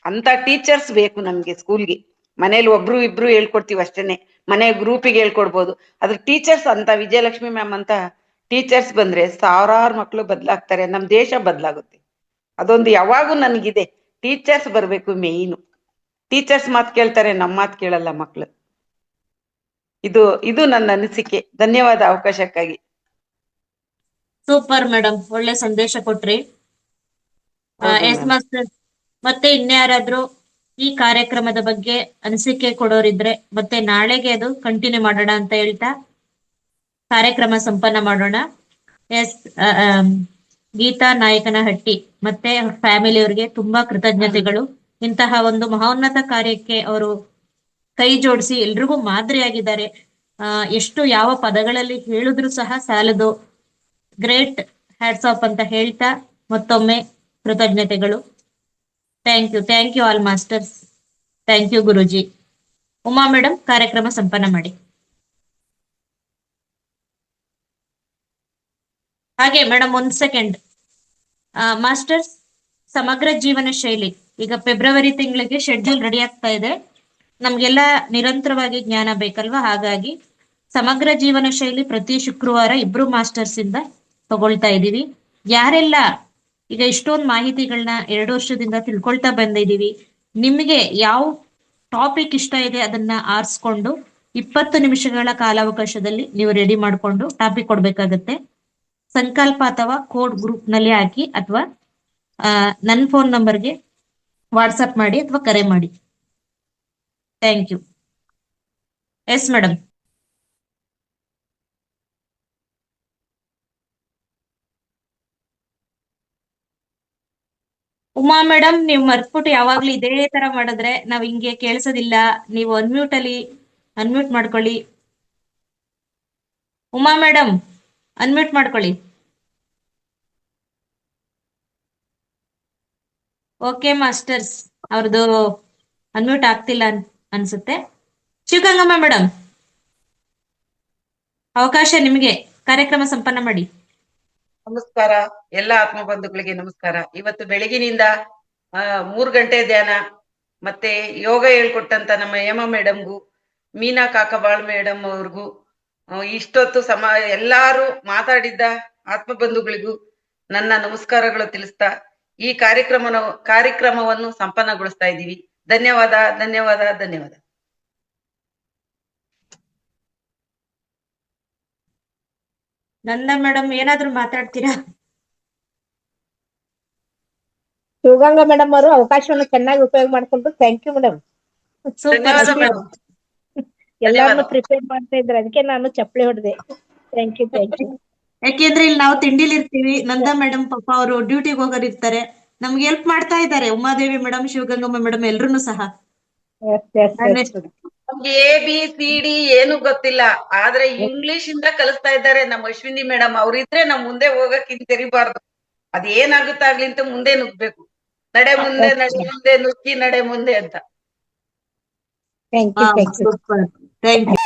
S17: ಅಂತ ಟೀಚರ್ಸ್ ಬೇಕು ನಮ್ಗೆ ಸ್ಕೂಲ್ಗೆ. ಮನೇಲಿ ಒಬ್ರು ಇಬ್ರು ಹೇಳ್ಕೊಡ್ತೀವಿ ಅಷ್ಟೇನೆ, ಮನೆ ಗ್ರೂಪಿಗೆ ಹೇಳ್ಕೊಡ್ಬೋದು. ಅದ್ರ ಟೀಚರ್ಸ್ ಅಂತ ವಿಜಯಲಕ್ಷ್ಮಿ ಮ್ಯಾಮ್ ಅಂತ ಟೀಚರ್ಸ್ ಬಂದ್ರೆ ಸಾವಿರಾರು ಮಕ್ಳು ಬದಲಾಗ್ತಾರೆ, ನಮ್ ದೇಶ ಬದಲಾಗುತ್ತೆ. ಅದೊಂದು ಯಾವಾಗೂ ನನ್ಗಿದೆ, ಟೀಚರ್ಸ್ ಬರ್ಬೇಕು ಮೇಯ್ನು. ಟೀಚರ್ಸ್ ಮಾತು ಕೇಳ್ತಾರೆ, ನಮ್ ಮಾತು ಕೇಳಲ್ಲ ಮಕ್ಳು. ಇದು ನನ್ನ ಅನಿಸಿಕೆ. ಧನ್ಯವಾದ ಅವಕಾಶಕ್ಕಾಗಿ.
S10: ಸೂಪರ್ ಮೇಡಮ್, ಒಳ್ಳೆ ಸಂದೇಶ ಕೊಟ್ರಿ. ಎಸ್ ಮಾಸ್ಟರ್, ಮತ್ತೆ ಇನ್ಯಾರಾದ್ರೂ ಈ ಕಾರ್ಯಕ್ರಮದ ಬಗ್ಗೆ ಅನಿಸಿಕೆ ಕೊಡೋರಿದ್ರೆ ಮತ್ತೆ ನಾಳೆಗೆ ಅದು ಕಂಟಿನ್ಯೂ ಮಾಡೋಣ ಅಂತ ಹೇಳ್ತಾ ಕಾರ್ಯಕ್ರಮ ಸಂಪನ್ನ ಮಾಡೋಣ. ಎಸ್, ಗೀತಾ ನಾಯಕನಹಟ್ಟಿ ಮತ್ತೆ ಫ್ಯಾಮಿಲಿ ಅವರಿಗೆ ತುಂಬಾ ಕೃತಜ್ಞತೆಗಳು. ಇಂತಹ ಒಂದು ಮಹೋನ್ನತ ಕಾರ್ಯಕ್ಕೆ ಅವರು ಕೈ ಜೋಡಿಸಿ ಎಲ್ರಿಗೂ ಮಾದರಿಯಾಗಿದ್ದಾರೆ. ಎಷ್ಟು ಯಾವ ಪದಗಳಲ್ಲಿ ಹೇಳಿದ್ರು ಸಹ ಸಾಲದು. ಗ್ರೇಟ್, ಹ್ಯಾಟ್ಸ್ ಆಫ್ ಅಂತ ಹೇಳ್ತಾ ಮತ್ತೊಮ್ಮೆ ಕೃತಜ್ಞತೆಗಳು. Thank you all masters. Thank you Guruji. Uma madam, ಕಾರ್ಯಕ್ರಮ ಸಂಪನ್ನ ಮಾಡಿ. ಹಾಗೆ ಮೇಡಮ್, 1 ಸೆಕೆಂಡ್. ಮಾಸ್ಟರ್ಸ್, ಸಮಗ್ರ ಜೀವನ ಶೈಲಿ ಈಗ ಫೆಬ್ರವರಿ ತಿಂಗಳಿಗೆ ಶೆಡ್ಯೂಲ್ ರೆಡಿ ಆಗ್ತಾ ಇದೆ. ನಮ್ಗೆಲ್ಲ ನಿರಂತರವಾಗಿ ಜ್ಞಾನ ಬೇಕಲ್ವಾ? ಹಾಗಾಗಿ ಸಮಗ್ರ ಜೀವನ ಶೈಲಿ ಪ್ರತಿ ಶುಕ್ರವಾರ 2 ಮಾಸ್ಟರ್ಸ್ ಇಂದ ತಗೊಳ್ತಾ ಇದೀವಿ. ಯಾರೆಲ್ಲ ಈಗ ಇಷ್ಟೊಂದು ಮಾಹಿತಿಗಳನ್ನ 2 ವರ್ಷದಿಂದ ತಿಳ್ಕೊಳ್ತಾ ಬಂದಿದೀವಿ, ನಿಮಗೆ ಯಾವ ಟಾಪಿಕ್ ಇಷ್ಟ ಇದೆ ಅದನ್ನ ಆರಿಸ್ಕೊಂಡು 20 ನಿಮಿಷಗಳ ಕಾಲಾವಕಾಶದಲ್ಲಿ ನೀವು ರೆಡಿ ಮಾಡ್ಕೊಂಡು ಟಾಪಿಕ್ ಕೊಡ್ಬೇಕಾಗತ್ತೆ. ಸಂಕಲ್ಪ ಅಥವಾ ಕೋಡ್ ಗ್ರೂಪ್ ನಲ್ಲಿ ಹಾಕಿ ಅಥವಾ ನನ್ನ ಫೋನ್ ನಂಬರ್ಗೆ ವಾಟ್ಸಪ್ ಮಾಡಿ ಅಥವಾ ಕರೆ ಮಾಡಿ. Thank you. Yes madam. Uma madam, ನೀವು ಮರ್ತ್ಬಿಟ್ಟು ಯಾವಾಗ್ಲೂ ಇದೇ ತರ ಮಾಡಿದ್ರೆ ನಾವ್ ಹಿಂಗೆ ಕೇಳಿಸೋದಿಲ್ಲ. ನೀವು ಅನ್ಮ್ಯೂಟ್ ಮಾಡ್ಕೊಳ್ಳಿ. ಉಮಾ ಮೇಡಮ್, ಅನ್ಮ್ಯೂಟ್ ಮಾಡ್ಕೊಳ್ಳಿ. ಓಕೆ ಮಾಸ್ಟರ್ಸ್, ಅವ್ರದ್ದು ಅನ್ಮ್ಯೂಟ್ ಆಗ್ತಿಲ್ಲ ಅನ್ಸುತ್ತೆ. ಶಿವಗಂಗಮ್ಮ ಮೇಡಮ್, ಅವಕಾಶ ನಿಮಗೆ, ಕಾರ್ಯಕ್ರಮ ಸಂಪನ್ನ ಮಾಡಿ.
S17: ನಮಸ್ಕಾರ, ಎಲ್ಲ ಆತ್ಮ ಬಂಧುಗಳಿಗೆ ನಮಸ್ಕಾರ. ಇವತ್ತು ಬೆಳಗಿನಿಂದ 3 ಗಂಟೆ ಧ್ಯಾನ ಮತ್ತೆ ಯೋಗ ಹೇಳ್ಕೊಟ್ಟಂತ ನಮ್ಮ ಹೇಮ ಮೇಡಮ್ಗೂ, ಮೀನಾ ಕಾಕಬಾಳ್ ಮೇಡಮ್ ಅವ್ರಿಗೂ, ಇಷ್ಟೊತ್ತು ಎಲ್ಲಾರು ಮಾತಾಡಿದ್ದ ಆತ್ಮ ಬಂಧುಗಳಿಗೂ ನನ್ನ ನಮಸ್ಕಾರಗಳು ತಿಳಿಸ್ತಾ ಈ ಕಾರ್ಯಕ್ರಮವನ್ನು ಸಂಪನ್ನಗೊಳಿಸ್ತಾ ಇದ್ದೀವಿ. ಧನ್ಯವಾದ, ಧನ್ಯವಾದ, ಧನ್ಯವಾದ.
S10: ನಂದ ಮೇಡಮ್, ಏನಾದ್ರು ಮಾತಾಡ್ತೀರಾ?
S1: ಶಿವಗಂಗಾ ಮೇಡಮ್ ಅವರು ಅವಕಾಶವನ್ನು ಚೆನ್ನಾಗಿ ಉಪಯೋಗ ಮಾಡ್ಕೊಂಡು ಥ್ಯಾಂಕ್ ಯು ಮೇಡಮ್. ಎಲ್ಲಾರನ್ನು ಪ್ರಿಪೇರ್ ಮಾಡ್ತಾ ಇದ್ರೆ ಅದಕ್ಕೆ ನಾನು ಚಪ್ಪಲಿ ಹೊಡೆದೆ. Thank you.
S10: ಯಾಕೆಂದ್ರೆ ಇಲ್ಲಿ ನಾವು ತಿಂಡಿಲಿ ಇರ್ತೀವಿ. ನಂದಾ ಮೇಡಮ್ ಪಾಪ ಅವರು ಡ್ಯೂಟಿಗೆ ಹೋಗೋರು ಇರ್ತಾರೆ, ನಮ್ಗೆ ಹೆಲ್ಪ್ ಮಾಡ್ತಾ ಇದ್ದಾರೆ. ಉಮಾದೇವಿ ಮೇಡಮ್, ಶಿವಗಂಗಮ್ಮ ಮೇಡಮ್ ಎಲ್ರು ಸಹ.
S17: ನಮ್ಗೆ ABCD ಏನು ಗೊತ್ತಿಲ್ಲ, ಆದ್ರೆ ಇಂಗ್ಲಿಷ್ ಇಂದ ಕಲಿಸ್ತಾ ಇದ್ದಾರೆ ನಮ್ಮ ಅಶ್ವಿನಿ ಮೇಡಮ್. ಅವ್ರಿದ್ರೆ ನಮ್ ಮುಂದೆ ಹೋಗಕ್ ಹಿಂತೆರಿಬಾರ್ದು. ಅದೇನಾಗುತ್ತಾಗ್ಲಿ ಅಂತ ಮುಂದೆ ನುಗ್ಬೇಕು. ನಡೆ ಮುಂದೆ, ನಡೆ ಮುಂದೆ, ನುಗ್ಗಿ ನಡೆ ಮುಂದೆ ಅಂತ.
S1: Thank you.